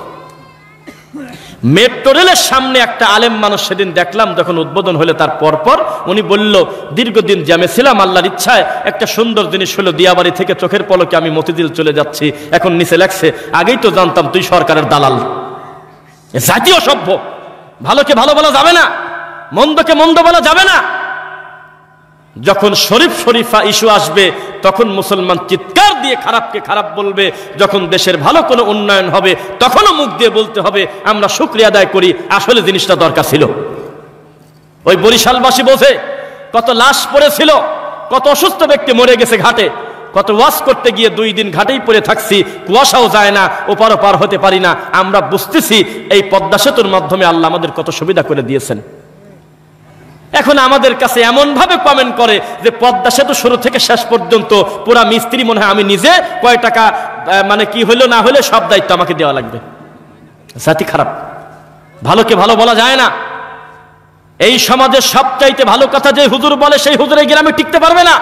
মেট্রো রেলের সামনে একটা আলেম মানুষ সেদিন দেখলাম যখন উদ্বোধন হলো, তার পরপর উনি বলল দীর্ঘদিন জ্যামে ছিলাম, আল্লাহর ইচ্ছায় একটা সুন্দর জিনিস হলো, দিয়াবাড়ি থেকে চোখের পলকে আমি মতিঝিল চলে যাচ্ছি, এখন নিচে লেখছে আগেই তো জানতাম তুই সরকারের দালাল। জাতীয় সভ্য, ভালোকে ভালো বলা যাবে না, মন্দকে মন্দ বলা যাবে না। যখন শরীফ শরীফা ইস্যু আসবে তখন মুসলমান চিৎকার দিয়ে খারাপকে খারাপ বলবে, যখন দেশের ভালো কোনো উন্নয়ন হবে তখনও মুখ দিয়ে বলতে হবে আমরা শুকরিয়া আদায় করি, আসলে জিনিসটা দরকার ছিল। ওই বরিশালবাসী বোঝে, কত লাশ পড়েছিল, কত অসুস্থ ব্যক্তি মরে গেছে ঘাটে, কত ওয়াজ করতে গিয়ে 2 দিন ঘাটেই পড়ে থাকছি, কুয়াশাও যায় না, ওপার ওপার হতে পারি না, আমরা বুঝতেছি এই পদ্মা সেতুর মাধ্যমে আল্লাহ আমাদের কত সুবিধা করে দিয়েছেন। এখন আমাদের কাছে এমন ভাবে কমেন্ট করে যে পদ্মা সেতু শুরু থেকে শেষ পর্যন্ত পুরা মিস্ত্রি মনে হয় আমি নিজে, কয় টাকা মানে কি হইলো না হইলে সব দায়িত্ব আমাকে দেওয়া লাগবে। জাতি খারাপ, ভালোকে ভালো বলা যায় না। এই সমাজের সবচাইতে ভালো কথা যে হুজুর বলে সেই হুজুরের গ্রামে টিকতে পারবে না।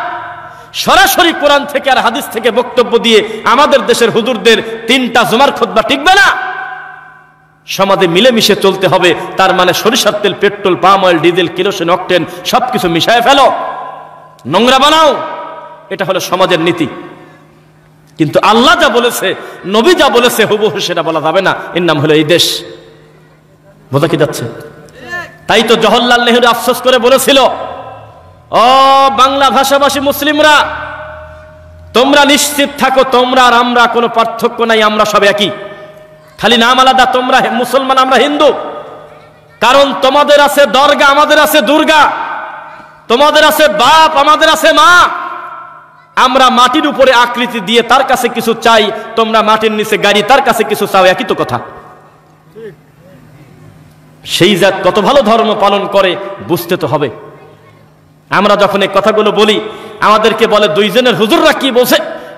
সরাসরি কোরআন থেকে আর হাদিস থেকে বক্তব্য দিয়ে আমাদের দেশের হুজুরদের 3টা জুমার খুতবা টিকবে না। সমাজে মিলেমিশে চলতে হবে, তার মানে সরিষার তেল, petrol, palm oil, diesel, kerosene, octane সবকিছু মিশায় ফেলো, নোংরা বানাও, এটা হলো সমাজের নীতি। কিন্তু আল্লাহ যা বলেছে, নবী যা বলেছে হুবহু সেটা বলা যাবে না, এর নাম হলো এই দেশ। বোঝা কি যাচ্ছে? তাই তো জওহরলাল নেহরু আফসোস করে বলেছিল, ও বাংলা ভাষাভাষী মুসলিমরা, তোমরা নিশ্চিত থাকো তোমরা আর আমরা কোনো পার্থক্য নাই, আমরা সব একই, খালি নাম আলাদা, তোমরা মুসলমান আমরা হিন্দু। কারণ তোমাদের আছে দরগা, আমাদের আছে দুর্গা, তোমাদের আছে বাপ, আমাদের আছে মা, আমরা মাটির উপরে আকৃতি দিয়ে তার কাছে কিছু চাই, তোমরা মাটির নিচে গাড়ি, তার কাছে কিছু চাও, একই তো কথা। সেই জাত কত ভালো ধর্ম পালন করে বুঝতে তো হবে। আমরা যখন এই কথাগুলো বলি আমাদেরকে বলে 2 জনের হুজুররা কি বলছে,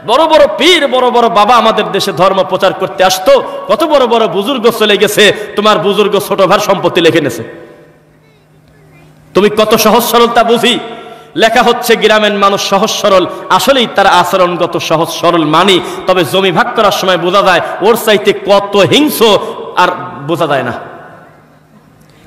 বড় বড় পীর, বড় বড় বাবা আমাদের দেশে ধর্ম প্রচার করতে আসতো, কত বড় বড় বুজুর্গ চলে গেছে, তোমার বুজুর্গ ছোট ভাই সম্পত্তি লিখে নেছে। তুমি কত সহজ সরলতা বুঝি, লেখা হচ্ছে গ্রামের মানুষ সহজ সরল, আসলেই তার আচরণগত সহজ সরল মানি, তবে জমি ভাগ করার সময় বোঝা যায় ওর চাইতে কত হিংস্র আর বোঝা যায় না।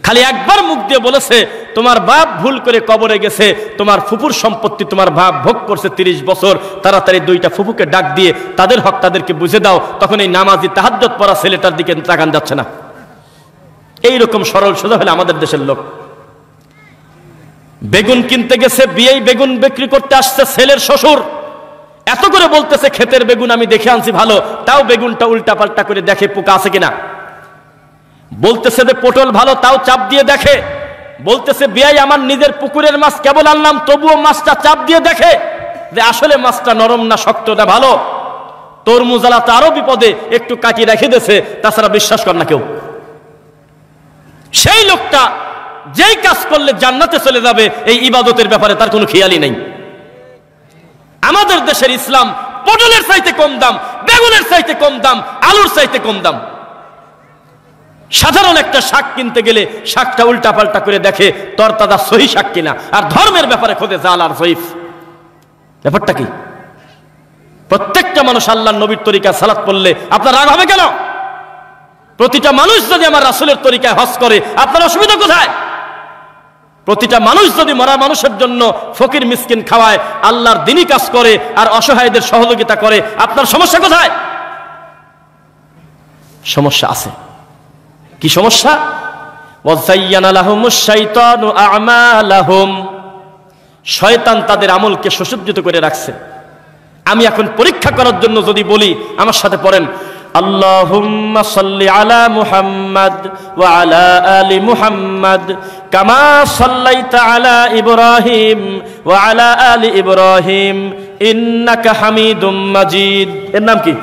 খালি একবার মুখ দিয়ে বলেছে তোমার বাপ ভুল করে কবরে গেছে, তোমার ফুপুর সম্পত্তি তোমার বাপ ভোগ করছে 30 বছর, তাড়াতাড়ি 2টা ফুপুকে ডাক দিয়ে তাদের হক তাদেরকে বুঝে দাও, তখন এই নামাজি তাহাজ্জুদ পড়া ছেলেটার দিকে তাকান যাচ্ছে না। এইরকম সরল সোজা হলে আমাদের দেশের লোক। বেগুন কিনতে গেছে, বিয়েই বেগুন বিক্রি করতে আসছে ছেলের শ্বশুর, এত করে বলতেছে ক্ষেতের বেগুন আমি দেখে আনছি ভালো, তাও বেগুনটা উল্টা পাল্টা করে দেখে পোকা আছে কিনা। বলতেছে যে পটল ভালো, তাও চাপ দিয়ে দেখে। বলতেছে বিয়াই আমার নিজের পুকুরের মাছ কেবল আনলাম, তবুও মাছটা চাপ দিয়ে দেখে যে আসলে মাছটা নরম না শক্ত না ভালো। তরমুজ আলা তো আরো বিপদে, একটু কাটিয়ে রেখে দিয়েছে, তাছাড়া বিশ্বাস কর না কেউ। সেই লোকটা যেই কাজ করলে জান্নাতে চলে যাবে, এই ইবাদতের ব্যাপারে তার কোনো খেয়ালই নেই। আমাদের দেশের ইসলাম পটলের চাইতে কম দাম, বেগুনের চাইতে কম দাম, আলুর চাইতে কম দাম। সাধারণ একটা শাক কিনতে গেলে শাকটা উল্টা পাল্টা করে দেখে তরতাজা সহি শাক কিনা, আর ধর্মের ব্যাপারে খোঁজে জাল আর জয়ীফ। ব্যাপারটা কি? প্রত্যেকটা মানুষ আল্লাহর নবীর তরিকায় সালাত পড়লে আপনার রাগ হবে কেন? প্রতিটা মানুষ যদি আমার রাসূলের তরিকায় হজ করে আপনার অসুবিধা কোথায়? প্রতিটা মানুষ যদি মরা মানুষের জন্য ফকির মিসকিন খাওয়ায়, আল্লাহর দ্বীনি কাজ করে আর অসহায়দের সহযোগিতা করে, আপনার সমস্যা কোথায়? সমস্যা আছে। কি সমস্যা? ওয়াযায়্যানা লাহুমুশ শাইতানু আ'মালাহুম, শয়তান তাদের আমলকে সুসজ্জিত করে রাখছে। আমি এখন পরীক্ষা করার জন্য যদি বলি, আমার সাথে পড়েন, আল্লাহুম্মা সাল্লি আলা মুহাম্মাদ ওয়া আলা আলি মুহাম্মাদ কামা সাল্লাইতা আলা ইব্রাহিম ওয়া আলা আলি ইব্রাহিম ইন্নাকা হামিদুম মাজিদ। এর নাম কি?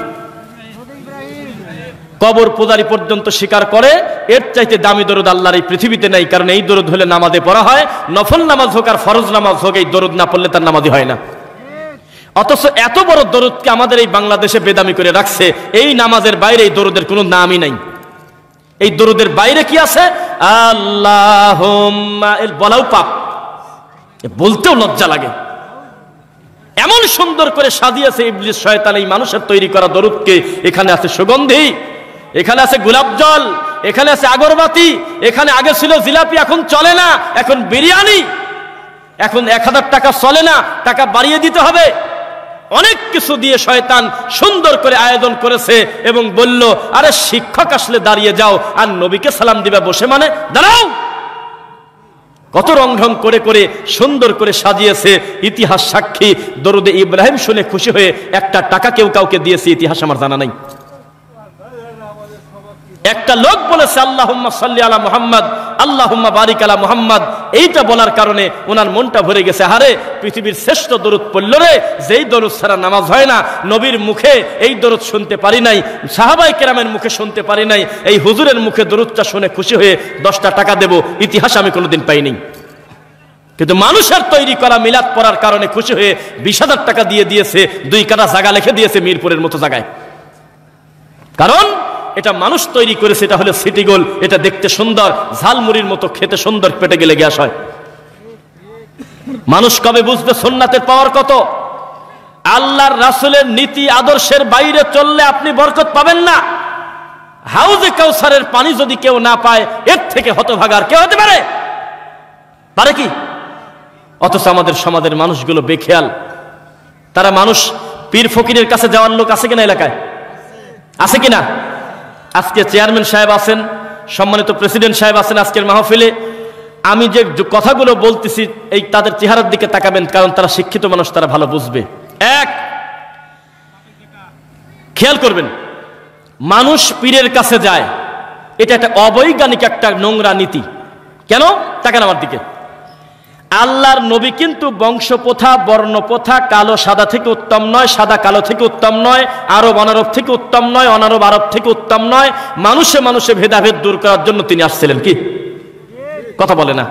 কবর পূজারি পর্যন্ত স্বীকার করে এর চাইতে দামি দরুদ আল্লাহর এই পৃথিবীতে নাই। কারণ এই দরুদ হলে নামাজে পড়া হয়, নফল নামাজ হোক আর ফরজ নামাজ হোক, এই দরুদ না পড়লে তার নামাজই হয় না। অথচ এত বড় দরুদকে আমাদের এই বাংলাদেশে বেদামি করে রাখছে। এই নামাজের বাইরে এই দরুদের কোনো নামই নাই। এই দরুদের বাইরে কি আছে? আল্লাহুম্মা, এর বলাও পাপ, বলতেও লজ্জা লাগে। এমন সুন্দর করে সাজিয়েছে ইবলিস শয়তান এই মানুষের তৈরি করা দরুদকে। এখানে আছে সুগন্ধি, এখানে আছে গোলাপ জল, এখানে আছে আগরবাতি, এখানে আগে ছিল জিলাপি, এখন চলে না, এখন বিরিয়ানি, এখন 1000 টাকা চলে না, টাকা বাড়িয়ে দিতে হবে। অনেক কিছু দিয়ে শয়তান সুন্দর করে আয়োজন করেছে এবং বলল, আরে শিক্ষক আসলে দাঁড়িয়ে যাও, আর নবীকে সালাম দিবে বসে মানে দাঁড়াও। কত রং ঢং করে করে সুন্দর করে সাজিয়েছে। ইতিহাস সাক্ষী, দরুদে ইব্রাহিম শুনে খুশি হয়ে 1 টাকা কেউ কাউকে দিয়েছে, ইতিহাস আমার জানা নাই। একটা লোক বলেছে আল্লাহুম্মা সাল্লি আলা মুহাম্মাদ আল্লাহুম্মা বারিক আলা মুহাম্মাদ, এইটা বলার কারণে ওনার মনটা ভরে গেছে। হারে, পৃথিবীর শ্রেষ্ঠ দরুদ পড়ল রে, যেই দরুদ ছাড়া নামাজ হয় না। নবীর মুখে এই দরুদ শুনতে পারি নাই, সাহাবায়ে কেরামের মুখে শুনতে পারি নাই, এই হুজুরের মুখে দরুদটা শুনে খুশি হয়ে 10টা টাকা দেব, ইতিহাস আমি কোনোদিন পাইনি। কিন্তু মানুষের তৈরি করা মিলাদ পড়ার কারণে খুশি হয়ে 20,000 টাকা দিয়ে দিয়েছে, 2 কাঠা জায়গা লিখে দিয়েছে মিরপুরের মতো জায়গায়। কারণ এটা মানুষ তৈরি করেছে, এটা হলো সিটি গোল, এটা দেখতে সুন্দর, ঝালমুড়ির মতো খেতে সুন্দর, পেটে গেলে গ্যাস হয়। মানুষ কবে বুঝবে সুন্নাতের পাওয়ার কত? আল্লাহর রাসূলের নীতি আদর্শের বাইরে চললে আপনি বরকত পাবেন না। হাউজে কাউসারের পানি যদি কেউ না পায়, এর থেকে হতভাগার কেউ হতে পারে? পারে কি? অথচ আমাদের সমাজের মানুষগুলো বেখেয়াল। তারা মানুষ, পীর ফকিরের কাছে যাওয়ার লোক আছে কিনা এলাকায়? আছে কিনা? আজকে চেয়ারম্যান সাহেব আছেন, সম্মানিত প্রেসিডেন্ট সাহেব আছেন আজকের মাহফিলে। আমি যে কথাগুলো বলতেছি, এই তাদের চেহারার দিকে তাকাবেন, কারণ তারা শিক্ষিত মানুষ, তারা ভালো বুঝবে। এক, খেয়াল করবেন, মানুষ পীরের কাছে যায়, এটা একটা অবৈজ্ঞানিক, একটা নোংরা নীতি। কেন? তাকান আমার দিকে। আল্লাহর নবী কিন্তু বংশপ্রথা, বর্ণপ্রথা, কালো সাদা থেকে উত্তম নয়, সাদা কালো থেকে উত্তম নয়, আরব অনারব থেকে উত্তম নয়, অনারব আরব থেকে উত্তম নয়। মানুষে মানুষে ভেদাভেদ দূর করার জন্য তিনি আসছিলেন। কি কথা বলে না?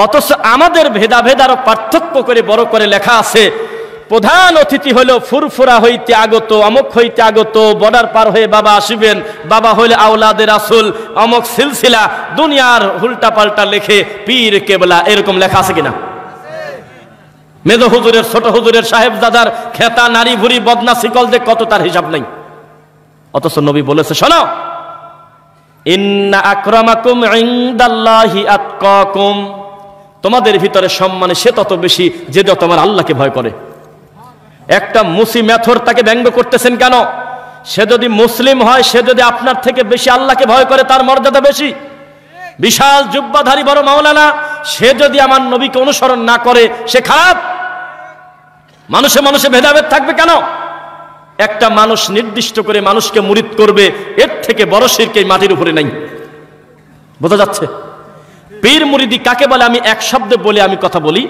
অথচ আমাদের ভেদাভেদ আরো পার্থক্য করে বড় করে লেখা আছে। প্রধান অতিথি হলো ফুরফুরা হইতে আগত, অমুক হইতে আগত, বর্ডার পার হয়ে বাবা আসিবেন, বাবা হইলে আওলাদের রাসূল, অমুক সিলসিলা, দুনিয়ার উল্টা পাল্টা লেখে পীর কেবলা, এরকম লেখা আছে কিনা? মেজো হুজুরের, ছোট হুজুরের, সাহেবজাদার খেতা, নারী ভুরি, বদনা, শিকল যে কত, তার হিসাব নাই। অথচ নবী বলেছে, শোনো, ইন্না আকরামাকুম ইনদাল্লাহি আতকাকুম, তোমাদের ভিতরে সম্মানে সে তত বেশি যে তোমার আল্লাহকে ভয় করে। একটা মুসি মেথর তাকে ব্যঙ্গ করতেছেন কেন? সে যদি মুসলিম হয়, সে যদি আপনার থেকে বেশি আল্লাহকে ভয় করে, তার মর্যাদা বেশি। বিশাল জুব্বাধারী বড় মাওলানা, সে যদি আমার নবীকে অনুসরণ না করে, সে খারাপ। মানুষে মানুষে ভেদাভেদ থাকবে কেন? একটা মানুষ নির্দিষ্ট করে মানুষকে মুরিদ করবে, এর থেকে বড় শিরক এই মাটির উপরে নাই। বোঝা যাচ্ছে? পীর মুরিদি কাকে বলে? আমি এক শব্দে বলে আমি কথা বলি।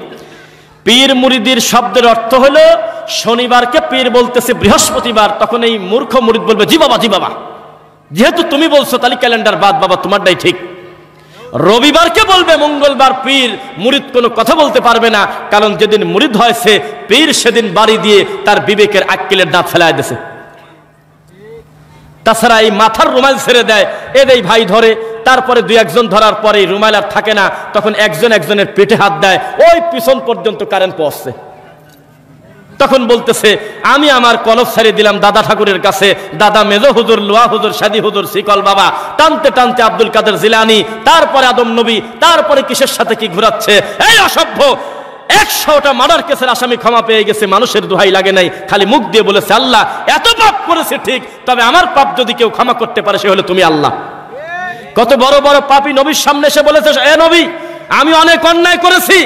পীর মুরিদির শব্দের অর্থ হলো, শনিবারকে পীর বলতেছে বৃহস্পতিবার, তখন এই মূর্খ মুরিদ বলবে, জি বাবা, জি বাবা, যেহেতু তুমি বলছো তাহলে ক্যালেন্ডার বাদ বাবা, তোমারটাই ঠিক। রবিবারকে বলবে মঙ্গলবার, পীর মুরিদ কোনো কথা বলতে পারবে না, কারণ যেদিন মুরিদ হয়েছে পীর সেদিন বাড়ি দিয়ে তার বিবেকের আক্কেলের দাঁত ফেলায় দিয়েছে। তাছাড়া এই মাথার রুমাল ছেড়ে দেয়, এদের ভাই ধরে, তারপরে 2-1 ধরার পরে রুমাল আর থাকে না, তখন একজন একজনের পেটে হাত দেয়, ওই পিছন পর্যন্ত কারেন্ট পৌঁছছে। তখন বলতেছে, আমি আমার কলব ছাড়িয়ে দিলাম দাদা ঠাকুরের কাছে, দাদা মেজো হুজুর, লোয়া হুজুর, সাদি হুজুর, শিকল বাবা, টানতে টানতে আব্দুল কাদের জিলানী, তারপরে আদম নবী, তারপরে কিসের সাথে কি ঘুরাচ্ছে। এই অসভ্য 100টা মার্ডার কেসের আসামি ক্ষমা পেয়ে গেছে, মানুষের দোহাই লাগে নাই, খালি মুখ দিয়ে বলেছে, আল্লাহ এত পাপ করেছে ঠিক, তবে আমার পাপ যদি কেউ ক্ষমা করতে পারে সে হলো তুমি আল্লাহ। কত বড় বড় পাপী নবীর সামনে এসে বলেছে, এ নবী, আমি অনেক অন্যায় করেছি।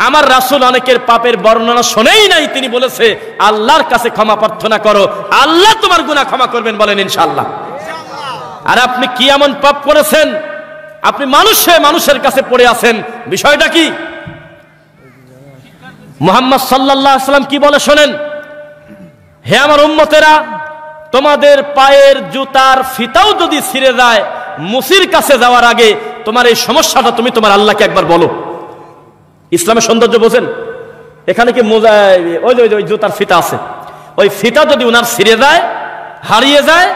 আমার রাসূল অনেকের পাপের বর্ণনা শোনেই নাই, তিনি বলেছে আল্লাহর কাছে ক্ষমা প্রার্থনা করো, আল্লাহ তোমার গুনাহ ক্ষমা করবেন, বলেন ইনশাআল্লাহ। আর আপনি কি এমন পাপ করেছেন? আপনি মানুষের কাছে পড়ে আছেন, বিষয়টা কি? মুহাম্মদ সাল্লাল্লাহু আলাইহি ওয়াসাল্লাম কি বলে শোনেন, হে আমার উম্মতেরা, তোমাদের পায়ের জুতার ফিতাও যদি ছিঁড়ে যায়, মুসির কাছে যাওয়ার আগে তোমার এই সমস্যাটা তুমি তোমার আল্লাহকে একবার বলো। ইসলামের সৌন্দর্য বোঝেন? এখানে কি ওই জুতার ফিতা আছে, ওই ফিতা যদি উনার ছিঁড়ে যায়, হারিয়ে যায়,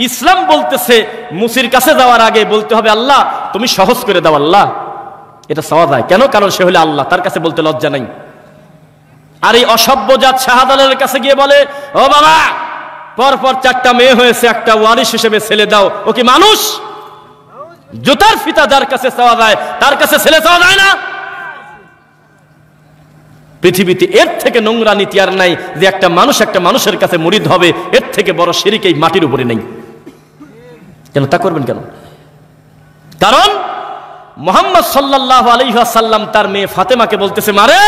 ইসলাম বলতেছে মুসির কাছে যাওয়ার আগে বলতে হবে, আল্লাহ তুমি সহজ করে দাও আল্লাহ। এটা চাওয়া যায় কেন? কারণ সে হলে আল্লাহ, তার কাছে বলতে লজ্জা নাই। আর এই অসভ্যজাত শাহজালালের কাছে গিয়ে বলে, ও বাবা, পরপর 4টা মেয়ে হয়েছে, একটা ওয়ারিশ হিসেবে ছেলে দাও। ও কি মানুষ? জুতার ফিতা যার কাছে চাওয়া যায়, তার কাছে ছেলে চাওয়া যায় না? পৃথিবীতে এর থেকে নোংরা নীতি আর নাই যে একটা মানুষের কাছে মুরিদ হবে। এর থেকে বড় শিরক এই মাটির উপরে নেই। কেন তা করবেন কেন? কারণ মুহাম্মদ সাল্লাল্লাহু আলাইহি ওয়াসাল্লাম তার মেয়ে ফাতেমাকে বলতেছে, মারে,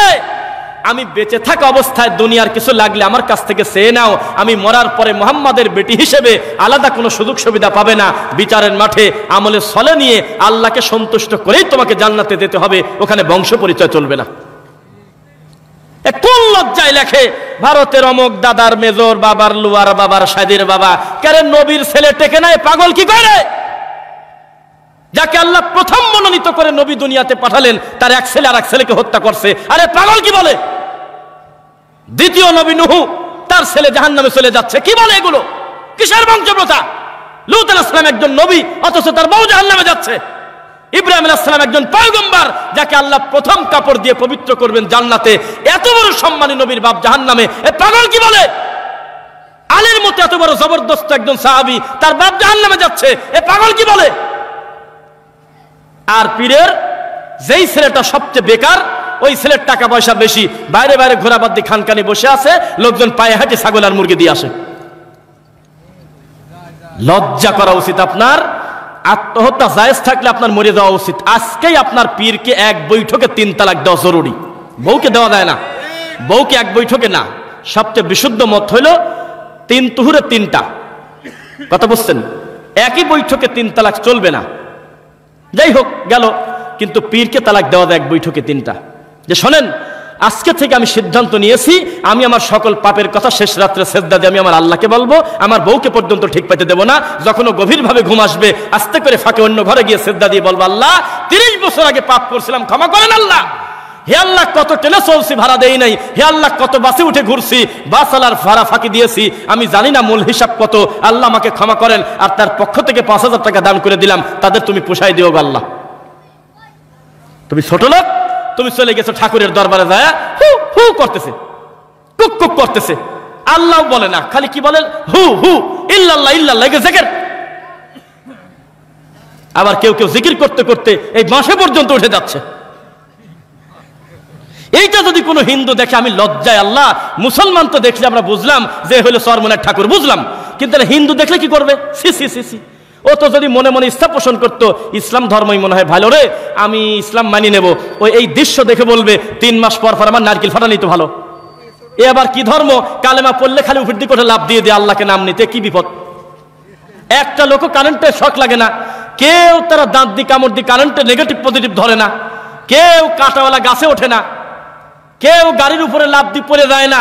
আমি বেঁচে থাকা অবস্থায় দুনিয়ার কিছু লাগলে আমার কাছ থেকে চেয়ে নাও, আমি মরার পরে মুহাম্মাদের বেটি হিসেবে আলাদা কোনো সুযোগ সুবিধা পাবে না। বিচারের মাঠে আমলে সলে নিয়ে আল্লাহকে সন্তুষ্ট করেই তোমাকে জান্নাতে যেতে হবে, ওখানে বংশ পরিচয় চলবে না। কোন লজ্জায় লেখে ভারতের অমুক দাদার মেজর, বাবার লুয়ার, বাবার সাদির বাবা। কেন নবীর ছেলে টেকে নাই? পাগল কি করে? যাকে আল্লাহ প্রথম মনোনীত করে নবী দুনিয়াতে পাঠালেন, তার এক ছেলে আর এক ছেলেকে হত্যা করছে। আরে পাগল কি বলে? দ্বিতীয় নবী নূহ, তার ছেলে জাহান্নামে চলে যাচ্ছে, কি বলে এগুলো? কিসের বংশপ্রথা? লূত আলাইহিস সালাম একজন নবী, অথচ তার বউ জাহান্নামে যাচ্ছে। ইব্রাহিম আলাইহিস সালাম একজন পয়গম্বর, যাকে আল্লাহ প্রথম কাপড় দিয়ে পবিত্র করবেন জান্নাতে। এত বড় সম্মানী নবীর বাপ জাহান্নামে, এ পাগল কি বলে? আলীর মতো এত বড় জবরদস্ত একজন সাহাবী, তার বাপ জাহান্নামে যাচ্ছে, এ পাগল কি বলে? আর পীরের যেই ছেলেটা সবচেয়ে বেকার, ওই ছেলের টাকা পয়সা বেশি, বাইরে বাইরে ঘোরাবাদ দিয়ে খানকানি বসে আছে, লোকজন পায়ে হাঁটে ছাগল আর মুরগি দিয়ে আসে। লজ্জা করা উচিত আপনার। আত্মহত্যা জায়েজ থাকলে আপনার মরে যাওয়া উচিত। আজকেই আপনার পীরকে এক বৈঠকে 3 তালাক দেওয়া জরুরি। বউকে দেওয়া যায় না, বউকে এক বৈঠকে না। সবচেয়ে বিশুদ্ধ মত হইল 3 তুহুরে 3টা। কথা বুঝছেন? একই বৈঠকে 3 তালাক চলবে না। যাই হোক গেল, কিন্তু পীরকে তালাক দেওয়া যায় এক বৈঠকে 3টা। যে শোনেন, আজকে থেকে আমি সিদ্ধান্ত নিয়েছি, আমি আমার সকল পাপের কথা শেষ রাত্রে সেজদা দিয়ে আমি আমার আল্লাহকে বলবো, আমার বউকে পর্যন্ত ঠিক পাইতে দেব না। যখন ও গভীরভাবে ঘুম আসবে, আস্তে করে ফাঁকে অন্য ঘরে গিয়ে সেজদা দিয়ে বলবো, আল্লাহ 30 বছর আগে পাপ করছিলাম, ক্ষমা করেন আল্লাহ। হে আল্লাহ, কত টেনে চলছি, ভাড়া দেই নাই। হে আল্লাহ, কত বাসে উঠে ঘুরছি, বাসালার ভাড়া ফাঁকি দিয়েছি, আমি জানি না মূল হিসাব কত। আল্লাহ আমাকে ক্ষমা করেন। আর তার পক্ষ থেকে 5000 টাকা দান করে দিলাম, তাদের তুমি পোষাই দিও আল্লাহ। তুমি ছোট লোক, তুমি চলে গেছো ঠাকুরের দরবারে যায় হু হু করতেছে, কুক কুক করতেছে। আল্লাহ বলে না, খালি কি বলেন? হু হু ইল্লাল্লাহ ইল্লাল্লাহ জিকির। আবার কেউ কেউ জিকির করতে করতে এই বাঁশে পর্যন্ত উঠে যাচ্ছে। এইটা যদি কোনো হিন্দু দেখে, আমি লজ্জায় আল্লাহ। মুসলমান তো দেখলে আমরা বুঝলাম যে হলো চরমনের ঠাকুর, বুঝলাম, কিন্তু হিন্দু দেখলে কি করবে? সি সি সি সি। ও তো যদি মনে মনে ইচ্ছা পোষণ করতো, ইসলাম ধর্মই মনে হয় ভালো রে, আমি ইসলাম মানি নেব, ওই এই দৃশ্য দেখে বলবে 3 মাস পর পর আমার নারকেল ফাটানি তো ভালো। এ আবার কি ধর্ম? কালেমা পড়লে খালি উপর করে লাভ দিয়ে দিয়ে আল্লাহকে নাম নিতে, কি বিপদ। একটা লোক কারেন্টের শক লাগে না, কেউ তারা দাঁত দিয়ে কামড় দিয়ে কারেন্টের নেগেটিভ পজিটিভ ধরে না, কেউ কাঁটাওয়ালা গাছে ওঠে না, কেউ গাড়ির উপরে লাভ দিয়ে পড়ে যায় না,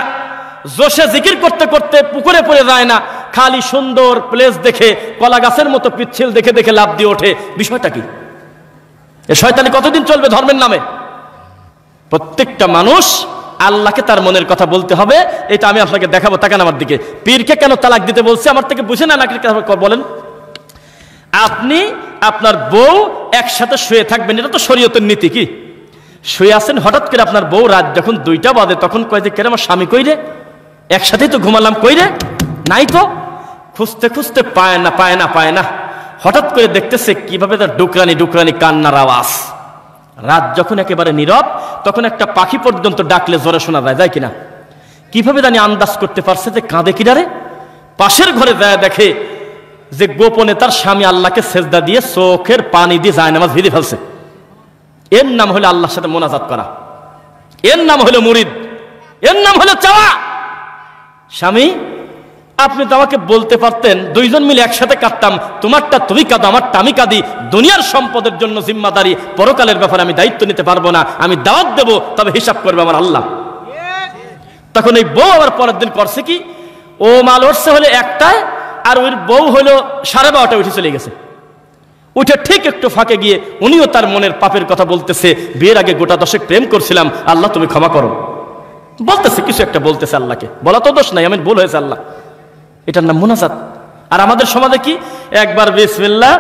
জোশে জিকির করতে করতে পুকুরে পড়ে যায় না, খালি সুন্দর প্লেস দেখে কলা গাছের মতো পিচ্ছিল দেখে দেখে লাভ দিয়ে ওঠে। বিষয়টা কি? এ শয়তানি কতদিন চলবে ধর্মের নামে? প্রত্যেকটা মানুষ আল্লাহকে তার মনের কথা বলতে হবে। এটা আমি আপনাকে দেখাবো, তাকান আমার দিকে। পীরকে কেন তালাক দিতে বলছে আমার থেকে বুঝে না, নাকি বলেন? আপনি আপনার বউ একসাথে শুয়ে থাকবেন, এটা তো শরীয়তের নীতি। কি শুয়ে আছেন, হঠাৎ করে আপনার বউ রাত যখন 2টা বাজে তখন কয় যে, কেন আমার স্বামী কই রে? একসাথেই তো ঘুমালাম, কই রে? নাই তো। খুঁজতে খুঁজতে পায় না পায় না পায় না, হঠাৎ করে দেখতেছে কিভাবে তার ডুকরানি ডুকরানি কান্নার আওয়াজ। রাত যখন একেবারে নীরব, তখন একটা পাখি পর্যন্ত ডাকলে জোরে শোনা যায়, যায় কিনা? কিভাবে জানি আন্দাজ করতে পারছে যে কাঁদে কিনারে। পাশের ঘরে যায় দেখে যে গোপনে তার স্বামী আল্লাহকে সেজদা দিয়ে চোখের পানি দিয়ে জায়নামাজ ভিজে ফেলছে। এর নাম হলো আল্লাহর সাথে মোনাজাত করা, এর নাম হলো মুরিদ, এর নাম হলো চাওয়া। স্বামী, আপনি তো আমাকে বলতে পারতেন, দুইজন মিলে একসাথে কাটতাম, তোমারটা তুমি কাঁদো, আমারটা আমি কাঁদি, দুনিয়ার সম্পদের জন্য জিম্মাদারি, পরকালের ব্যাপারে আমি দায়িত্ব নিতে পারবো না, আমি দাওয়াত দেব, তবে হিসাব করবে আমার আল্লাহ। তখন এই বউ আবার পরের দিন করছে কি, ও মাল উঠছে হলে একটায়, আর ওই বউ হলো 12:30 উঠে চলে গেছে। উঠে ঠিক একটু ফাঁকে গিয়ে উনিও তার মনের পাপের কথা বলতেছে, বিয়ের আগে গোটা 10 প্রেম করছিলাম, আল্লাহ তুমি ক্ষমা করো, বলতেছে, কিছু একটা বলতেছে আল্লাহকে, বলা তো দোষ নাই, আমি ভুল হয়েছে আল্লাহ। এটার নাম মুনাজাত। আর আমাদের সমাজে কি, একবার বিসমিল্লাহ,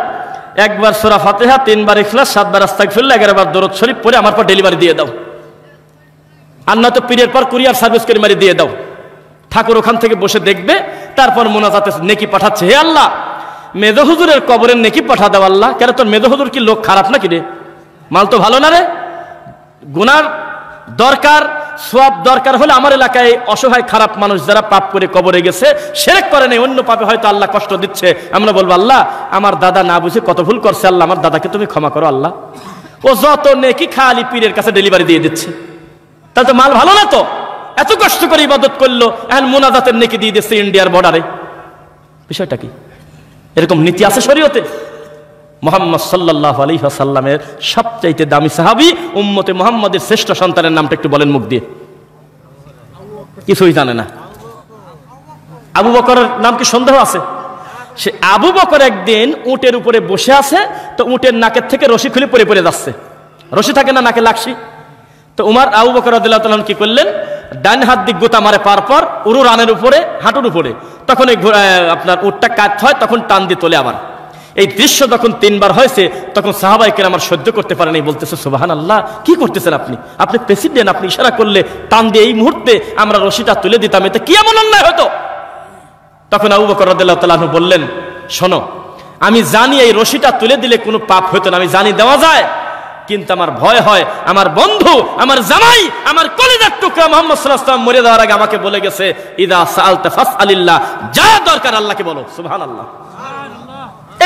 একবার সূরা ফাতিহা, 3 বার ইখলাস, 7 বার আস্তাগফিরুল্লাহ, 11 বার দরুদ শরীফ পড়ে আমার পর ডেলিভারি দিয়ে দাও, আর না তো পীরের পর কুরিয়ার সার্ভিস করে মারি দিয়ে দাও। ঠাকুর ওখান থেকে বসে দেখবে, তারপর মুনাজাতে নেকি পাঠাচ্ছে, হে আল্লাহ মেজো হুজুরের কবরের নেকি পাঠা দাও আল্লাহ। কেন তোর মেজো হুজুর কি লোক খারাপ নাকি রে? মাল তো ভালো না রে। গুনার দরকার, সওয়াব দরকার হলে আমার এলাকায় অসহায় খারাপ মানুষ যারা পাপ করে কবরে গেছে, শিরক করে নাই, অন্য পাপে হয়তো আল্লাহ কষ্ট দিচ্ছে, আমরা বলবো আল্লাহ আমার দাদা না বুঝে কত ভুল করছে, আল্লাহ আমার দাদাকে তুমি ক্ষমা করো আল্লাহ। ও যত নেকি খালি পীরের কাছে ডেলিভারি দিয়ে দিচ্ছে, তাহলে তো মাল ভালো না। তো এত কষ্ট করে ইবাদত করলো, এখন মুনাজাতের নেকি দিয়ে দিচ্ছে ইন্ডিয়ার বর্ডারে। বিষয়টা কি? এরকম নীতি আছে শরীয়তে? মুহাম্মদ সাল্লাল্লাহু আলাইহি ওয়াসাল্লামের সবচাইতে দামি সাহাবী, উম্মতে মুহাম্মাদের শ্রেষ্ঠ সন্তানের নামটা একটু বলেন মুখ দিয়ে। কিছুই জানে না। আবু বকরের নাম কি সন্দেহ আছে? সে আবু বকর একদিন উটের উপরে বসে আছে, তো উটের নাকের থেকে রশি খুলে পড়ে পড়ে যাচ্ছে। রশি থাকে না নাকে লাগছি, তো উমার আবু বকর রাদিয়াল্লাহু তাআলা কি করলেন, ডান হাত দিক গোতা মারে পার পর উরু রানের উপরে, হাঁটুর উপরে, তখন এই আপনার উটটা কাট হয়, তখন টান দিয়ে তোলে। আবার এই দৃশ্য যখন 3 বার হয়েছে, তখন সাহাবায়ে কেরাম আমার সহ্য করতে পারেনি, বলতেছে সুবহানাল্লাহ, কি করতেছেন আপনি? আপনি প্রেসিডেন্ট, আপনি ইশারা করলে টান দিয়ে এই মুহূর্তে আমরা রশিটা তুলে দিতাম, এতে কি এমন অন্যায় হতো? তখন আবু বকর রাদিয়াল্লাহু তাআলা আনহু বললেন, শোনো, আমি জানি এই রশিটা তুলে দিলে কোনো পাপ হতো না, আমি জানি দেওয়া যায়, কিন্তু আমার ভয় হয়, আমার বন্ধু, আমার জামাই, আমার কলিজার টুকরা মুহাম্মদ সাল্লাল্লাহু আলাইহি ওয়াসাল্লাম মরে যাওয়ার আগে আমাকে বলে গেছে, ইদা সাআলতা ফাসআলিল্লাহ, যা দরকার আল্লাহকে বলো। সুবহানাল্লাহ।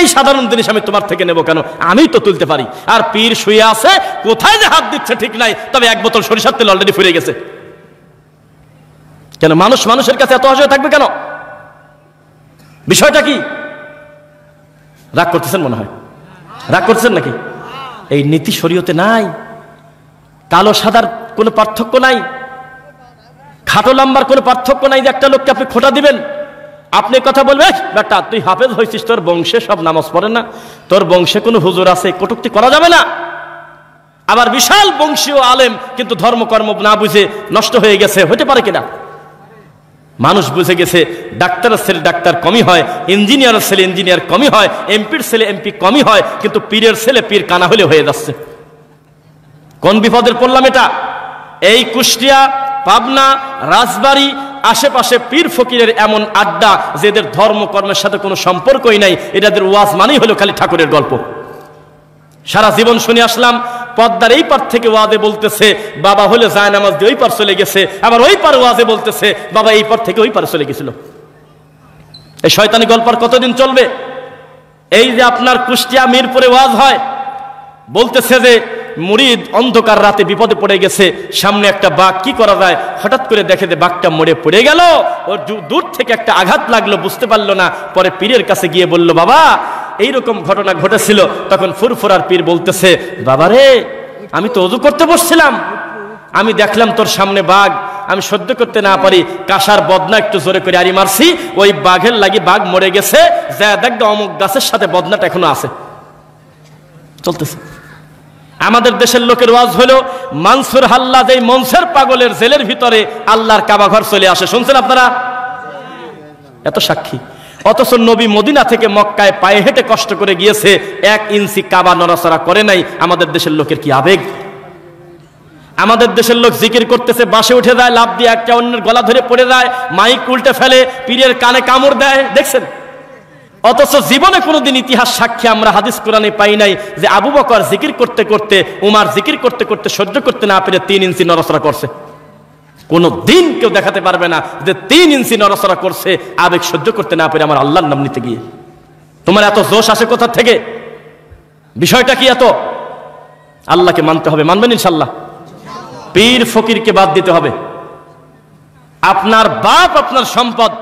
এই সাধারণ জিনিস আমি তোমার থেকে নেব কেন? আমি তো তুলতে পারি। আর পীর শুয়ে আছে, কোথায় যে হাত দিচ্ছে ঠিক নাই, তবে 1 বোতল সরিষার তেল অলরেডি ফুরিয়ে গেছে। কেন মানুষ মানুষের কাছে এত অসহায় থাকবে কেন? বিষয়টা কি? রাগ করতেছেন মনে হয়, রাগ করতেছেন নাকি? এই নীতি শরীয়তে নাই। কালো সাদার কোনো পার্থক্য নাই, খাটো লম্বার কোনো পার্থক্য নাই যে একটা লোককে আপনি খোঁটা দিবেন। আপনি কথা বলবেন, বেটা তুই হাফেজ হয়েছিস, তোর বংশে সব নামাজ পড়ে না, তোর বংশে কোনো হুজুর আছে, কটূক্তি করা যাবে না। আবার বিশাল বংশীয় আলেম, কিন্তু ধর্মকর্ম না বুঝে নষ্ট হয়ে গেছে, হতে পারে কিনা? মানুষ বুঝে গেছে ডাক্তারের ছেলে ডাক্তার কমই হয়, ইঞ্জিনিয়ারের ছেলে ইঞ্জিনিয়ার কমই হয়, এমপির ছেলে এমপি কমই হয়, কিন্তু পীরের ছেলে পীর কানা হলে হয়ে যাচ্ছে। কোন বিপদের পড়লাম এটা? এই কুষ্টিয়া, পাবনা, রাজবাড়ী আশেপাশে পীর ফকিরের এমন আড্ডা, যেদের ধর্মকর্মের সাথে কোনো সম্পর্কই নাই, এটাদের ওয়াজ মানেই হলো খালি ঠাকুরের গল্প। সারা জীবন শুনে আসলাম, পদ্মার এই পার থেকে ওয়াজে বলতেছে বাবা হলে জায়নামাজ দিয়ে ওই পার চলে গেছে, আবার ওই পার ওয়াজে বলতেছে বাবা এই পার থেকে ওই পারে চলে গেছিল। এই শয়তানি গল্প আর কতদিন চলবে? এই যে আপনার কুষ্টিয়া মিরপুরে ওয়াজ হয়, বলতেছে যে মুরিদ অন্ধকার রাতে বিপদে পড়ে গেছে, সামনে একটা বাঘ, কি করা যায়? হঠাৎ করে দেখে যে বাঘটা মরে পড়ে গেল, ওর দূর থেকে একটা আঘাত লাগলো, বুঝতে পারলো না, পরে পীরের কাছে গিয়ে বলল বাবা এইরকম ঘটনা ঘটেছিল। তখন ফুরফুরার পীর বলতেছে বাবা রে, আমি তো ওযু করতে বসছিলাম, আমি দেখলাম তোর সামনে বাঘ, আমি সহ্য করতে না পারি কাঁসার বদনা একটু জোরে করে আড়ি মারছি, ওই বাঘের লাগি বাঘ মরে গেছে, যা দেখ অমুক গাছের সাথে বদনাটা এখনো আছে। চলতেছে। আমাদের দেশের লোকের ওয়াজ হলো মানসুর হাল্লাদ এই মনসের পাগলের জেলের ভিতরে আল্লাহর কাবা ঘর চলে আসে, শুনছেন আপনারা? এত সাক্ষী। অথচ নবী মদিনা থেকে মক্কায় পায়ে হেঁটে কষ্ট করে গিয়েছে, 1 ইঞ্চি কাবা নড়াচড়া করে নাই। আমাদের দেশের লোকের কি আবেগ! আমাদের দেশের লোক জিকির করতেছে, বাসে উঠে যায়, লাফ দিয়ে একটা অন্যের গলা ধরে পড়ে যায়, মাইক উল্টে ফেলে, পীরের কানে কামড় দেয়, দেখছেন? অথচ জীবনে কোনোদিন ইতিহাস সাক্ষী আমরা হাদিস কোরআনে পাই নাই যে আবু বকর জিকির করতে করতে, উমার জিকির করতে করতে সহ্য করতে না পেরে 3 ইঞ্চি নড়াচড়া করছে। কোনো দিন কেউ দেখাতে পারবে না যে 3 ইঞ্চি নড়াচড়া করছে আবেগ সহ্য করতে না পেরে আমার আল্লাহর নাম নিতে গিয়ে। তোমার এত জোশ আসে কোথা থেকে? বিষয়টা কি এত? আল্লাহকে মানতে হবে, মানবেন ইনশাল্লাহ? পীর ফকিরকে বাদ দিতে হবে। আপনার বাপ আপনার সম্পদ,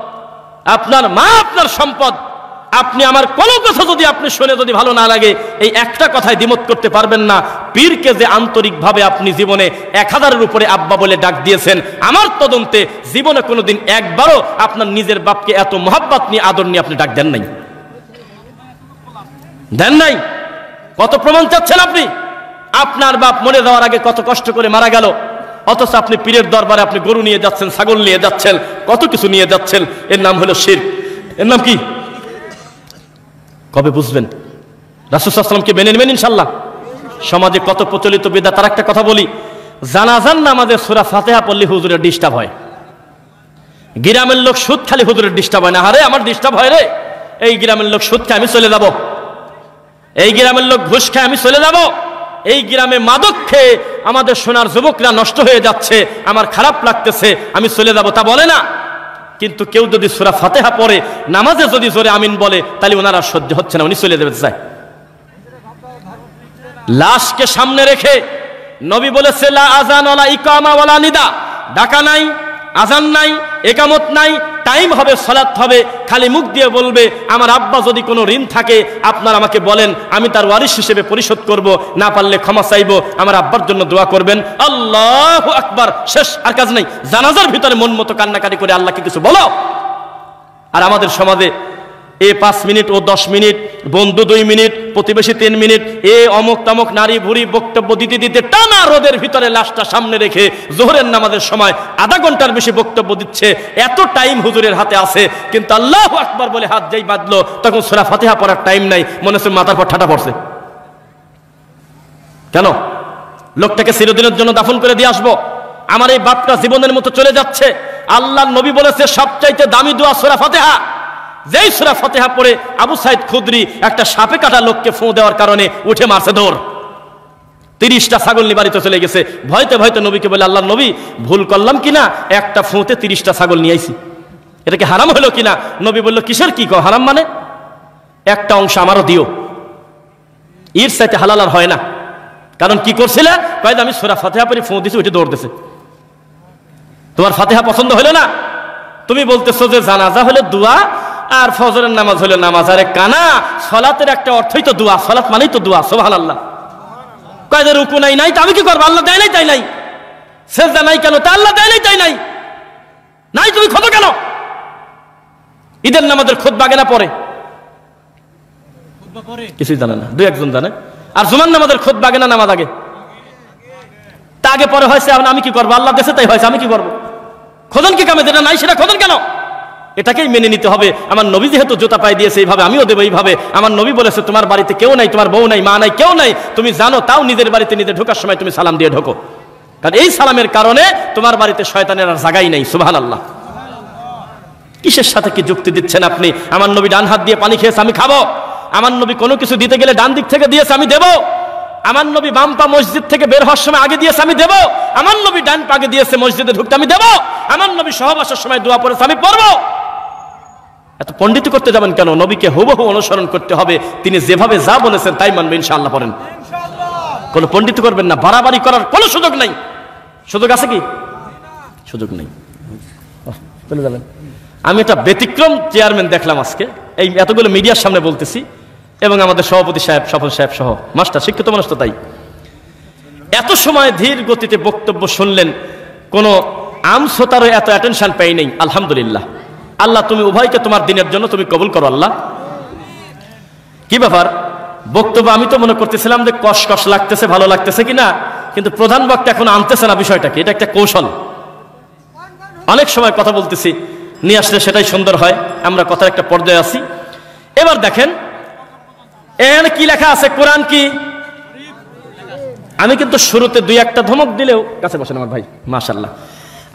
আপনার মা আপনার সম্পদ। আপনি আমার কোনো কথা যদি আপনি শুনে যদি ভালো না লাগে, এই একটা কথায় দ্বিমত করতে পারবেন না। পীরকে যে আন্তরিকভাবে আপনি জীবনে 1000-এর উপরে আব্বা বলে ডাক দিয়েছেন, আমার তদন্তে জীবনে কোনোদিন একবারও আপনার নিজের বাপকে এত মহব্বত নিয়ে আদর নিয়ে আপনি ডাক দেন নাই। দেন নাই? কত প্রমাণ চাচ্ছেন আপনি? আপনার বাপ মরে যাওয়ার আগে কত কষ্ট করে মারা গেল, অথচ আপনি পীরের দরবারে আপনি গরু নিয়ে যাচ্ছেন, ছাগল নিয়ে যাচ্ছেন, কত কিছু নিয়ে যাচ্ছেন। এর নাম হলো শিরক। এর নাম কি? কবে বুঝবেন? রাসূল সাল্লাল্লাহু আলাইহি ওয়াসাল্লামকে মেনে নেবেন ইনশাআল্লাহ? সমাজে কত প্রচলিত বিদআত। তার একটা কথা বলি, জানাজার নামাজে সূরা ফাতিহা পড়লে হুজুরের ডিস্টার্ব হয়। গ্রামের লোক সুদ খালি, হুজুরের ডিস্টার্ব হয় না। আরে আমার ডিস্টার্ব হয় রে। এই গ্রামের লোক সুদ খায়, আমি চলে যাব। এই গ্রামের লোক ঘুষ খায়, আমি চলে যাব। এই গ্রামে মাদক খেয়ে আমাদের সোনার যুবকরা নষ্ট হয়ে যাচ্ছে, আমার খারাপ লাগতেছে, আমি চলে যাব, তা বলে না। কিন্তু কেউ যদি সূরা ফাতিহা পড়ে নামাজে যদি জোরে আমিন বলে, তাহলে ওনার আর সহ্য হচ্ছে না, উনি চলে যেতে চায়। লাশকে সামনে রেখে নবী বলেছে, লা আযান ওয়ালা ইকামা ওয়ালা নিদা। ডাকা নাই, আজান নাই, একামত নাই, টাইম হবে, সালাত হবে। খালি মুখ দিয়ে বলবে, আমার আব্বা যদি কোনো ঋণ থাকে আপনারা আমাকে বলেন, আমি তার ওয়ারিশ হিসেবে পরিশোধ করব, না পারলে ক্ষমা চাইবো, আমার আব্বার জন্য দোয়া করবেন। আল্লাহু আকবার, শেষ, আর কাজ নাই। জানাজার ভিতরে মন মতো কান্নাকাটি করে আল্লাহকে কিছু বলো। আর আমাদের সমাজে এ 5 মিনিট, ও 10 মিনিট, বন্ধু 2 মিনিট, প্রতিবেশী 3 মিনিট, এ অমুক তামুক নারী ভুরি বক্তব্য দিতে দিতে টানা রোদের ভিতরে লাশটা সামনে রেখে জোহরের নামাজের সময় আধা ঘন্টার বেশি বক্তব্য দিচ্ছে। এত টাইম হুজুরের হাতে আছে, কিন্তু আল্লাহু আকবার বলে হাত যেই বাঁধলো, তখন সূরা ফাতিহা পড়ার টাইম নাই, মনে হচ্ছে মাথার পর ঠাটা পড়ছে। কেন? লোকটাকে চিরদিনের জন্য দাফন করে দিয়ে আসবো? আমার এই বাপটা জীবনের মতো চলে যাচ্ছে। আল্লাহর নবী বলেছে, সবচাইতে দামি দোয়া সূরা ফাতিহা। যেই সূরা ফাতিহা পড়ে আবু সাইদ খুদরি একটা সাপে কাটা লোককে ফু দেওয়ার কারণে উঠে মারছে দৌড়। 30টা ছাগল নিয়ে বাড়িতে চলে গেছে। ভয়তে ভয়তে নবীকে বলে, আল্লাহর নবী, ভুল করলাম কিনা, একটা ফুঁতে 30টা ছাগল নিয়ে আইছি, এটা কি হারাম হলো কিনা? নবী বলল, কিসের কি কও হারাম মানে? একটা অংশ আমারও দিও। এর চাইতে হালাল আর হয় না। কারণ কি করছিলে? কয়েদ আমি সূরা ফাতিহা পড়ে ফু দিছি, উঠে দৌড় দিছে। তোমার ফাতিহা পছন্দ হলো না? তুমি বলতেছো যে জানাজা হলে দোয়া আর ফজরের নামাজ হলো নামাজ। আরে কানা, সালাতের একটা অর্থই তো দোয়া, সালাত মানেই তো দোয়া। সুবহানাল্লাহ। কয়দে রুকু নাই, নাই তো আমি কি করবো? আল্লাহ দেয় নাই তাই নাই। সেজদা নাই কেন? তা আল্লাহ দেয় নাই তাই নাই। নাই তুমি খোদো কেন? ঈদের নামাজের খুতবা আগে না পরে? কিছুই জানে না, 2-1 জানে। আর জুমার নামাজের খুতবা আগে না নামাজ আগে? তা আগে পরে হয়েছে, আমি কি করবো? আল্লাহ দেশে তাই হয়েছে, আমি কি করবো? খোদন কি কামে? যেটা নাই সেটা খোদন কেন? এটাকেই মেনে নিতে হবে। আমার নবী যেহেতু জুতা পায়ে দিয়েছে এইভাবে, আমিও দেবো এইভাবে। আমার নবী বলেছে, তোমার বাড়িতে কেউ নাই, তোমার বউ নাই, মা নাই, কেউ নাই, তুমি জানো, তাও নিজের বাড়িতে নিজে ঢোকার সময় তুমি সালাম দিয়ে ঢোকো। কারণ এই সালামের কারণে তোমার বাড়িতে শয়তানের আর জায়গাই নাই। সুবহানাল্লাহ। কিসের সাথে কি যুক্তি দিচ্ছেন আপনি? আমার নবী ডান হাত দিয়ে পানি খেয়েছে, আমি খাবো। আমার নবী কোনো কিছু দিতে গেলে ডান দিক থেকে দিয়েছে, আমি দেবো। আমার নবী বাম পা মসজিদ থেকে বের হওয়ার সময় আগে দিয়েছে, আমি দেবো। আমার নবী ডান পা আগে দিয়েছে মসজিদে ঢুকতে, আমি দেবো। আমার নবী সহবাসের সময় দোয়া পড়েছে, আমি পড়বো। এত পণ্ডিত করতে যাবেন কেন? নবীকে হুবহু অনুসরণ করতে হবে। তিনি যেভাবে যা বলেছেন তাই মানবে ইনশাআল্লাহ। পড়েন, কোনো পণ্ডিত করবেন না, বাড়াবাড়ি করার কোনো সুযোগ নাই। সুযোগ আছে কি? সুযোগ নেই। চলে যাবেন। আমি একটা ব্যতিক্রম চেয়ারম্যান দেখলাম আজকে, এই এতগুলো মিডিয়ার সামনে বলতেছি, এবং আমাদের সভাপতি সাহেব, সফল সাহেব সহ মাস্টার, শিক্ষিত মানুষ তো তাই। এত সময় ধীর গতিতে বক্তব্য শুনলেন, কোনো আমশ্রোতারও এত অ্যাটেনশন পাই নেই। আলহামদুলিল্লাহ। আল্লাহ তুমি উভয়কে তোমার দিনের জন্য তুমি কবুল করো আল্লাহ। কি ব্যাপার? বক্তব্য আমি তো মনে করতেছিলাম যে কষ কষ লাগতেছে, ভালো লাগতেছে কিনা, কিন্তু প্রধান বক্তা এখন আনতেছে না বিষয়টা কি। এটা একটা কৌশল। অনেক সময় কথা বলতেছি, নিয়ে আসলে সেটাই সুন্দর হয়, আমরা কথার একটা পর্যায়ে আছি। এবার দেখেন এখানে কি লেখা আছে, কোরআন কি। আমি কিন্তু শুরুতে 2-1টা ধমক দিলেও, কাছে বসেন আমার ভাই, মাশাআল্লাহ,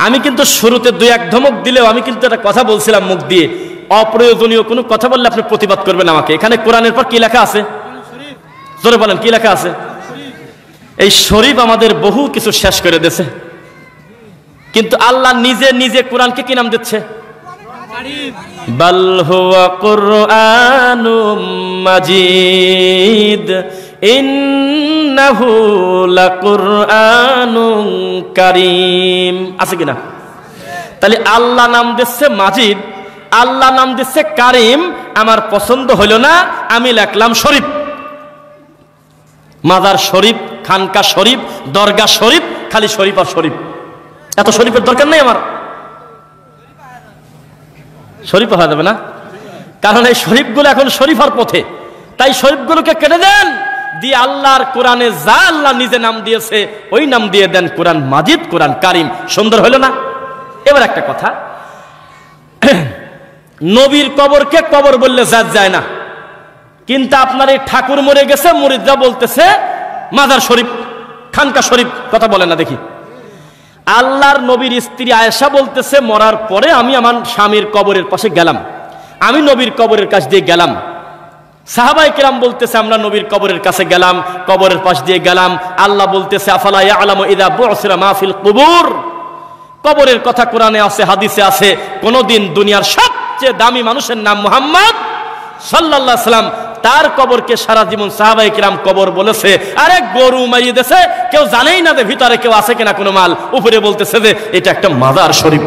আমি কিন্তু শুরুতে 2-1 ধমক দিলেও আমি কিন্তু একটা কথা বলছিলাম মুখ দিয়ে, অপ্রয়োজনীয় কোনো কথা বললে আপনি প্রতিবাদ করবেন আমাকে। এখানে কোরআনের পর কি লেখা আছে? জোরে বলেন, কি লেখা আছে? এই শরীফ আমাদের বহু কিছু শেষ করে দিয়েছে, কিন্তু আল্লাহ নিজে নিজে কোরআনকে কি নাম দিচ্ছে? বাল হুয়া কুরআনুম মাজিদ ইন্নাহু লাকুরআনুন কারীম। আছে কিনা? তাহলে আল্লাহ নাম দিচ্ছে মাজিদ, আল্লাহ নাম দিচ্ছে কারিম। আমার পছন্দ হইল না, আমি লিখলাম শরীফ। মাজার শরীফ, খানকা শরীফ, দরগা শরীফ, খালি শরীফ আর শরীফ। এত শরীফের দরকার নেই আমার। শরীফ হয়ে যাবে না, কারণ এই শরীফগুলো এখন শরীফার পথে। তাই শরীফগুলোকে কেটে দেন, দিয়ে আল্লাহর কোরআনে যা আল্লাহ নিজে নাম দিয়েছে ওই নাম দিয়ে দেন, কোরআন মাজিদ, কোরআন কারিম। সুন্দর হইল না? এবার একটা কথা, নবীর কবরকে কবর বললে জাত যায় না, কিন্তু আপনার এই ঠাকুর মরে গেছে, মুরিদরা বলতেছে মাজার শরীফ, খানকা শরীফ। কথা বলে না দেখি। আল্লাহর নবীর স্ত্রী আয়েশা বলতেছে, মরার পরে আমি আমার স্বামীর কবরের পাশে গেলাম, আমি নবীর কবরের কাছ দিয়ে গেলাম। সাহাবায়ে কেরাম বলতেছে, আমরা নবীর কবরের কাছে গেলাম, কবরের পাশ দিয়ে গেলাম। আল্লাহ বলতেছে, আফালা ইয়ালামু ইযা বু'সিরা মা ফিল কুবুর। কবরের কথা কোরআনে আছে, হাদিসে আছে। কোনদিন দুনিয়ার সবচেয়ে দামি মানুষের নাম মুহাম্মদ সাল্লাল্লাহু আলাইহি ওয়াসাল্লাম, তার কবরকে সারা জীবন সাহাবায়ে কিরাম কবর বলেছে। আরে গরু মারিয়ে দিয়েছে, কেউ জানেই না যে ভিতরে কেউ আছে কিনা কোনো মাল, উপরে বলতেছে যে এটা একটা মাজার শরীফ।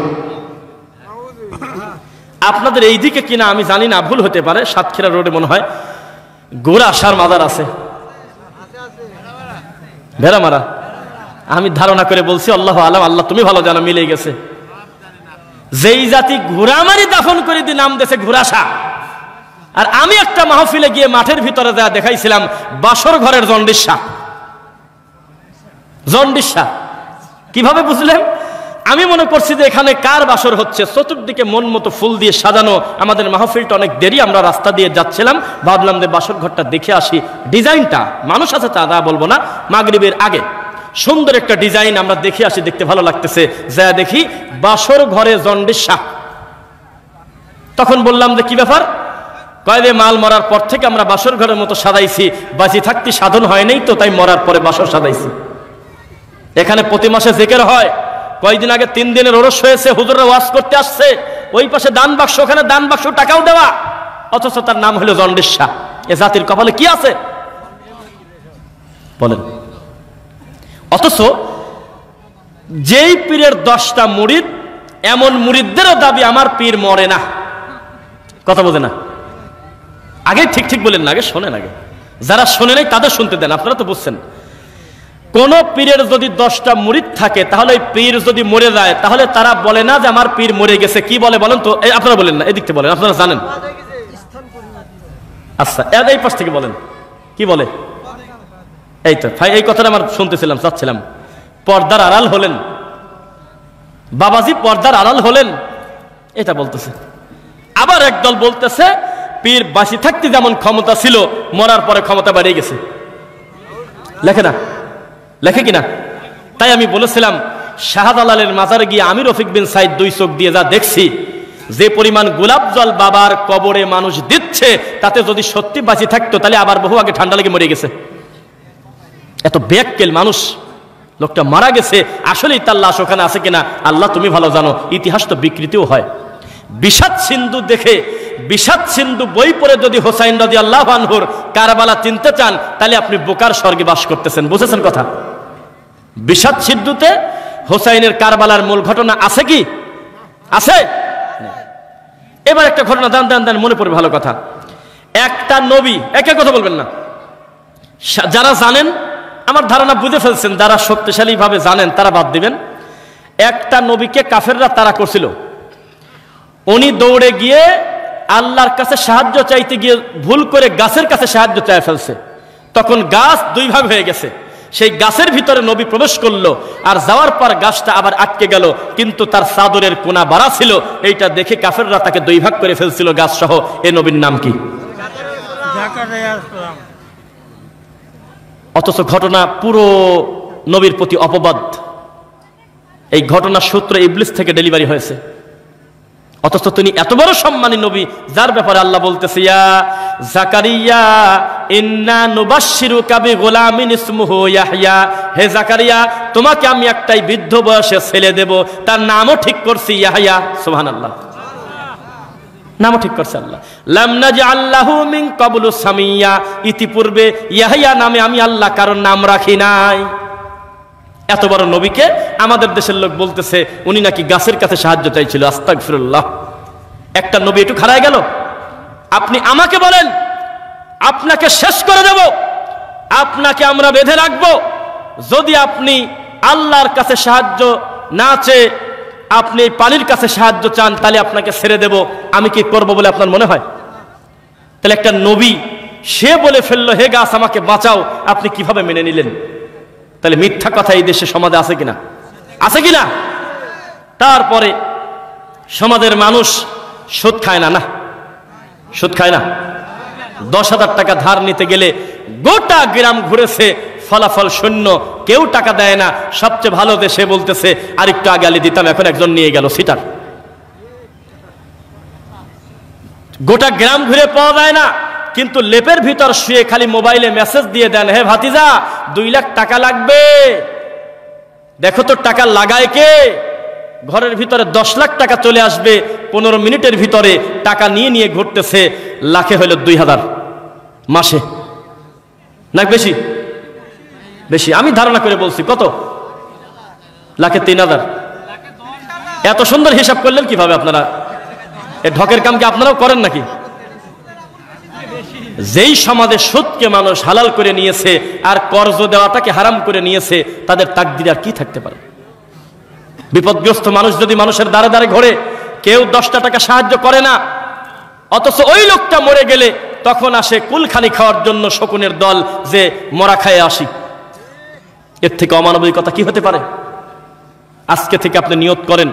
আপনাদের এই দিকে কিনা আমি জানি না, ভুল হতে পারে, সাতক্ষীরা রোডে মনে হয় গোরাসার মাজার আছে, ভেড়ামারা। আমি ধারণা করে বলছি, আল্লাহ আলাম, আল্লাহ তুমি ভালো জানো, মিলে গেছে। যেই জাতি ঘোড়ামারি দাফন করে দিয়ে নাম দিয়েছে ঘোরাসা। আর আমি একটা মাহফিলে গিয়ে মাঠের ভিতরে যা দেখাইছিলাম বাসর ঘরের জন্ডিসা। জন্ডিসা কিভাবে বুঝলেন? আমি মনে করছি যে এখানে কার বাসর হচ্ছে, চতুর্দিকে মন মতো ফুল দিয়ে সাজানো। আমাদের মাহফিলটা অনেক দেরি, আমরা রাস্তা দিয়ে যাচ্ছিলাম, ভাবলাম যে বাসর ঘরটা দেখে আসি। ডিজাইনটা, মানুষ আছে তা বলবো না, মাগরিবের আগে সুন্দর একটা ডিজাইন, আমরা দেখে আসি, দেখতে ভালো লাগতেছে। যা দেখি বাসর ঘরে জন্ডিসা। তখন বললাম যে কি ব্যাপার? কয়েদে মাল মরার পর থেকে আমরা বাসর ঘরের মতো সাজাইছি, বাঁচি থাকতে সাধন হয় নাই তো, তাই মরার পরে বাসর সাজাইছি। এখানে প্রতি মাসে জিকির হয়। কয়েকদিন আগে 3 দিনের ওরস হয়েছে, হুজুররা ওয়াজ করতে আসছে, ওই পাশে দান বাক্স, ওখানে দান বাক্স টাকাও দেওয়া, অথচ তার নাম হলো জন্ডিসা। এ জাতির কপালে কি আছে বলেন? অথচ যেই পীরের 10টা মুরিদ, এমন মুরিদদেরও দাবি আমার পীর মরে না। কথা বোঝে না? আগে ঠিক ঠিক বলেন না, আগে শোনেন। আগে যারা শোনে নাই তাদের শুনতে দেন, আপনারা তো বুঝছেন। কোন পীরের যদি 10টা মুরিদ থাকে, তাহলে পীর যদি মরে যায়, তাহলে তারা বলে না যে আমার পীর মরে গেছে। কি বলে বলেন তো? আপনারা বলেন না, এদিক থেকে বলেন, আপনারা জানেন। আচ্ছা, এই পাশ থেকে বলেন, কি বলে? এই তো ভাই, এই কথাটা আমার শুনতেছিলাম, চাচ্ছিলাম। পর্দার আড়াল হলেন বাবাজি, পর্দার আড়াল হলেন, এটা বলতেছে। আবার একদল বলতেছে পীর বাঁচি থাকতে যেমন ক্ষমতা ছিল, মরার পরে ক্ষমতা বেড়ে গেছে। লেখে না? লেখে কিনা? তাই আমি বলেছিলাম, শাহজালালের মাজারে গিয়ে আমি রফিক বিন সাইদ 2 চোখ দিয়ে যা দেখছি, যে পরিমাণ গোলাপ জল বাবার কবরে মানুষ দিচ্ছে, তাতে যদি সত্যি বাঁচি থাকতো তাহলে আবার বহু আগে ঠান্ডা লেগে মরে গেছে। এত বেয়াক্কেল মানুষ, লোকটা মারা গেছে, আসলেই তার লাশ ওখানে আছে কিনা আল্লাহ তুমি ভালো জানো। ইতিহাস তো বিকৃতিও হয়। বিষাদ সিন্ধু দেখে, বিষাদ সিন্ধু বই পড়ে যদি হোসাইন রাদিয়াল্লাহু আনহুর কারবালা চিনতে চান, তাহলে আপনি বোকার স্বর্গে বাস করতেছেন। বুঝেছেন কথা? বিষাদ সিন্ধুতে হোসাইনের কারবালার মূল ঘটনা আছে কি? আছে? এবার একটা ঘটনা দান মনে পড়বে, ভালো কথা। একটা নবী, একে কথা বলবেন না, যারা জানেন আমার ধারণা বুঝে ফেলছেন, যারা শক্তিশালী ভাবে জানেন তারা বাদ দিবেন। একটা নবীকে কাফেররা তাড়া করছিল, উনি দৌড়ে গিয়ে আল্লাহর কাছে সাহায্য চাইতে গিয়ে ভুল করে গাছের কাছে সাহায্য চাই ফেলছে। তখন গাছ 2 ভাগ হয়ে গেছে। সেই গাছের ভিতরে নবী প্রবেশ করলো, আর যাওয়ার পর গাছটা আবার আটকে গেল, কিন্তু তার চাদরের কোনা বাড়া ছিল। এইটা দেখে কাফেররা তাকে 2 ভাগ করে ফেলছিল গাছ সহ। এই নবীর নাম কি? অথচ ঘটনা পুরো নবীর প্রতি অপবাদ। এই ঘটনার সূত্র ইবলিস থেকে ডেলিভারি হয়েছে। অথচ তিনি এত বড় সম্মানী নবী, যার ব্যাপারে আল্লাহ বলতেছে, ইয়া জাকারিয়া ইন্না নুবাশশিরুকা বিগুলামিন ইসমুহু ইয়াহইয়া। হে জাকারিয়া, তোমাকে আমি একটাই বৃদ্ধ বয়সে ছেলে দেব, তার নামও ঠিক করছি ইয়াহইয়া। সুবহানাল্লাহ। নামও ঠিক করছে আল্লাহ। লাম নাজআল লাহু মিন ক্বাবলু সামিয়্যা, ইতিপূর্বে ইয়াহইয়া নামে আমি আল্লাহ কারণ নাম রাখি নাই। এত বড় নবীকে আমাদের দেশের লোক বলতেছে উনি নাকি গাছের কাছে সাহায্য চাইছিল। আস্তাগফিরুল্লাহ। একটা নবী একটু খাড়ায় গেল। আপনি আমাকে বলেন, আপনাকে শেষ করে দেব, আপনাকে আমরা বেঁধে রাখবো, যদি আপনি আল্লাহর কাছে সাহায্য না চেয়ে আপনি পানির কাছে সাহায্য চান, তাহলে আপনাকে ছেড়ে দেব। আমি কি করব বলে আপনার মনে হয়? তাহলে একটা নবী সে বলে ফেললো হে গাছ আমাকে বাঁচাও, আপনি কিভাবে মেনে নিলেন? তাহলে মিথ্যা কথা এই দেশে সমাজে আছে কিনা? আছে কিনা? তারপরে সমাজের মানুষ সুদ খায় না, না সুদ খায় না। 10,000 টাকা ধার নিতে গেলে গোটা গ্রাম ঘুরেছে, ফলাফল শূন্য, কেউ টাকা দেয় না। সবচেয়ে ভালো দেশে বলতেছে আরেকটু আগে আলি দিতাম, এখন একজন নিয়ে গেল সিটার। গোটা গ্রাম ঘুরে পাওয়া যায় না, কিন্তু লেপের ভিতর শুয়ে খালি মোবাইলে মেসেজ দিয়ে দেন, হে ভাতিজা 2 লাখ টাকা লাগবে, দেখো তো টাকা লাগায় কে। ঘরের ভিতরে 10 লাখ টাকা চলে আসবে 15 মিনিটের ভিতরে। টাকা নিয়ে নিয়ে ঘুরতেছে, লাখে হইল 2,000 মাসে, না বেশি? বেশি। আমি ধারণা করে বলছি, কত? লাখে 3,000। এত সুন্দর হিসাব করলেন কিভাবে আপনারা? এ ঢকের কাম কি আপনারাও করেন নাকি? যেই সমাজে সুদকে মানুষ হালাল করে নিয়েছে আর কর্জ দেওয়াটাকে হারাম করে নিয়েছে, তাদের তাকদীর আর কি থাকতে পারে? বিপদগ্রস্ত মানুষ যদি মানুষের দ্বারে দ্বারে ঘোরে, কেউ 10টা টাকা সাহায্য করে না, অথচ ওই লোকটা মরে গেলে তখন আসে কুলখানি খাওয়ার জন্য শকুনের দল, যে মরা খায় আসি। এর থেকে অমানবিকতা কি হতে পারে? আজকে থেকে আপনি নিয়ত করেন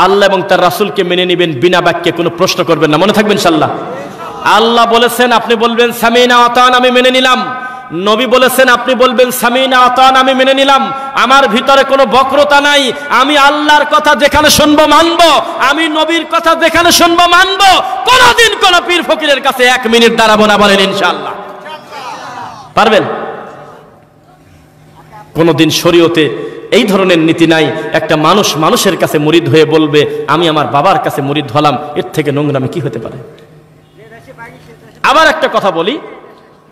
আল্লাহ এবং তার রাসূলকে মেনে নেবেন, বিনা বাক্যে কোনো প্রশ্ন করবেন না। মনে থাকবেন ইনশাআল্লাহ। আল্লাহ বলেছেন আপনি বলবেন সামিনা আতান, আমি মেনে নিলাম। নবী বলেছেন আপনি বলবেন সামিনা আতান, আমি মেনে নিলাম। আমার ভিতরে কোনো বক্রতা নাই। আমি আল্লাহর কথা যেখানে শুনবো মানবো, আমি নবীর কথা যেখানে শুনবো মানবো। কোনদিন কোন পীর ফকিরের কাছে 1 মিনিট দাঁড়াবো না, বলেন ইনশাআল্লাহ। পারবেন? কোনদিন শরীয়তে এই ধরনের নীতি নাই। একটা মানুষ মানুষের কাছে মুরিদ হয়ে বলবে আমি আমার বাবার কাছে মুরিদ হলাম, এর থেকে নোংরামি কি হতে পারে? আবার একটা কথা বলি,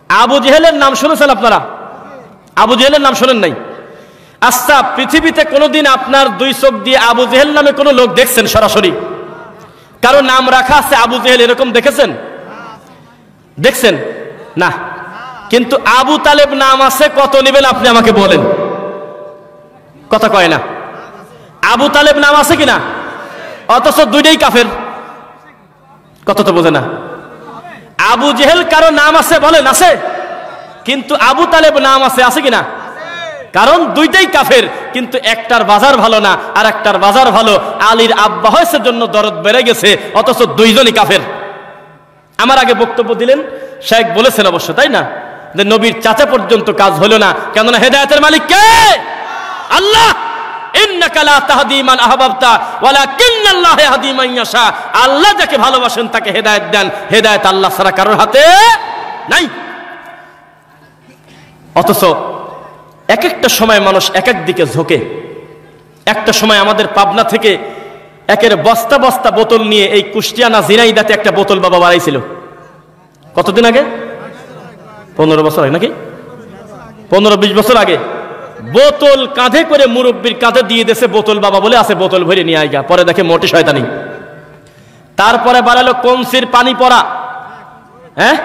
আবু জেহেলের নাম শুনেছেন আপনারা? আবু জেহেলের নাম শোনেন নাই? আচ্ছা, পৃথিবীতে কোনোদিন আপনার 2 চোখ দিয়ে আবু জেহেল নামে কোনো লোক দেখছেন সরাসরি? কারো নাম রাখা আছে আবু জেহেল, এরকম দেখেছেন? দেখছেন না? কিন্তু আবু তালেব নাম আছে, কত নেবেন আপনি আমাকে বলেন? কথা কয় না। আবু তালেব নাম আছে কিনা? অথচ দুইটাই কাফের। কত তো বোঝে না। আবু জেহেল কারো নাম আছে বলেন? আছে। কিন্তু আবু তালেব নাম আছে, আছে কিনা? কারণ দুইটাই কাফের, কিন্তু একটার বাজার ভালো না আর একটার বাজার ভালো। আলীর আব্বা হয়েছে জন্য দরদ বেড়ে গেছে, অথচ দুইজনই কাফের। আমার আগে বক্তব্য দিলেন শেখ, বলেছেন অবশ্য, তাই না, যে নবীর চাচা পর্যন্ত কাজ হলো না। কেননা হেদায়েতের মালিক কে? আল্লাহ। ইন্নাকা লা তাহদি মান আহবাবতা ওয়ালাকিন্নাল্লাহু ইয়াহদি মান ইয়াশা। আল্লাহ যাকে ভালোবাসেন তাকে হেদায়েত দেন। হেদায়েত আল্লাহ ছাড়া কারোর হাতে নাই। অথচ এক একটা সময় মানুষ এক এক দিকে ঝোঁকে। একটা সময় আমাদের পাবনা থেকে একের বস্তা বস্তা বোতল নিয়ে এই কুষ্টিয়া না ঝিনাইদাতে একটা বোতল বাবা বাড়াইছিল। কতদিন আগে? 15 বছর আগে নাকি? 15-20 বছর আগে বোতল কাঁধে করে মুরব্বীর কাঁধে দিয়ে দেশে, বোতল বাবা বলে আছে, বোতল ভরে নিয়ে আইগা। পরে দেখে মোটে শয়তানি। তারপরে বাড়ালো কনসির পানি পড়া। হ্যাঁ,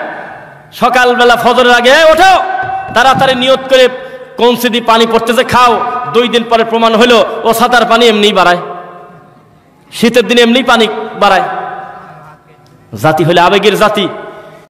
সকালবেলা ফজরের আগে ওঠো, তাড়াতাড়ি নিয়ত করে কনসি দিয়ে পানি পড়তেছে, খাও। 2 দিন পরে প্রমাণ হলো ও সাতার পানি এমনি বাড়ায়, শীতের দিনে এমনি পানি বাড়ায়। জাতি হলে আবেগের জাতি।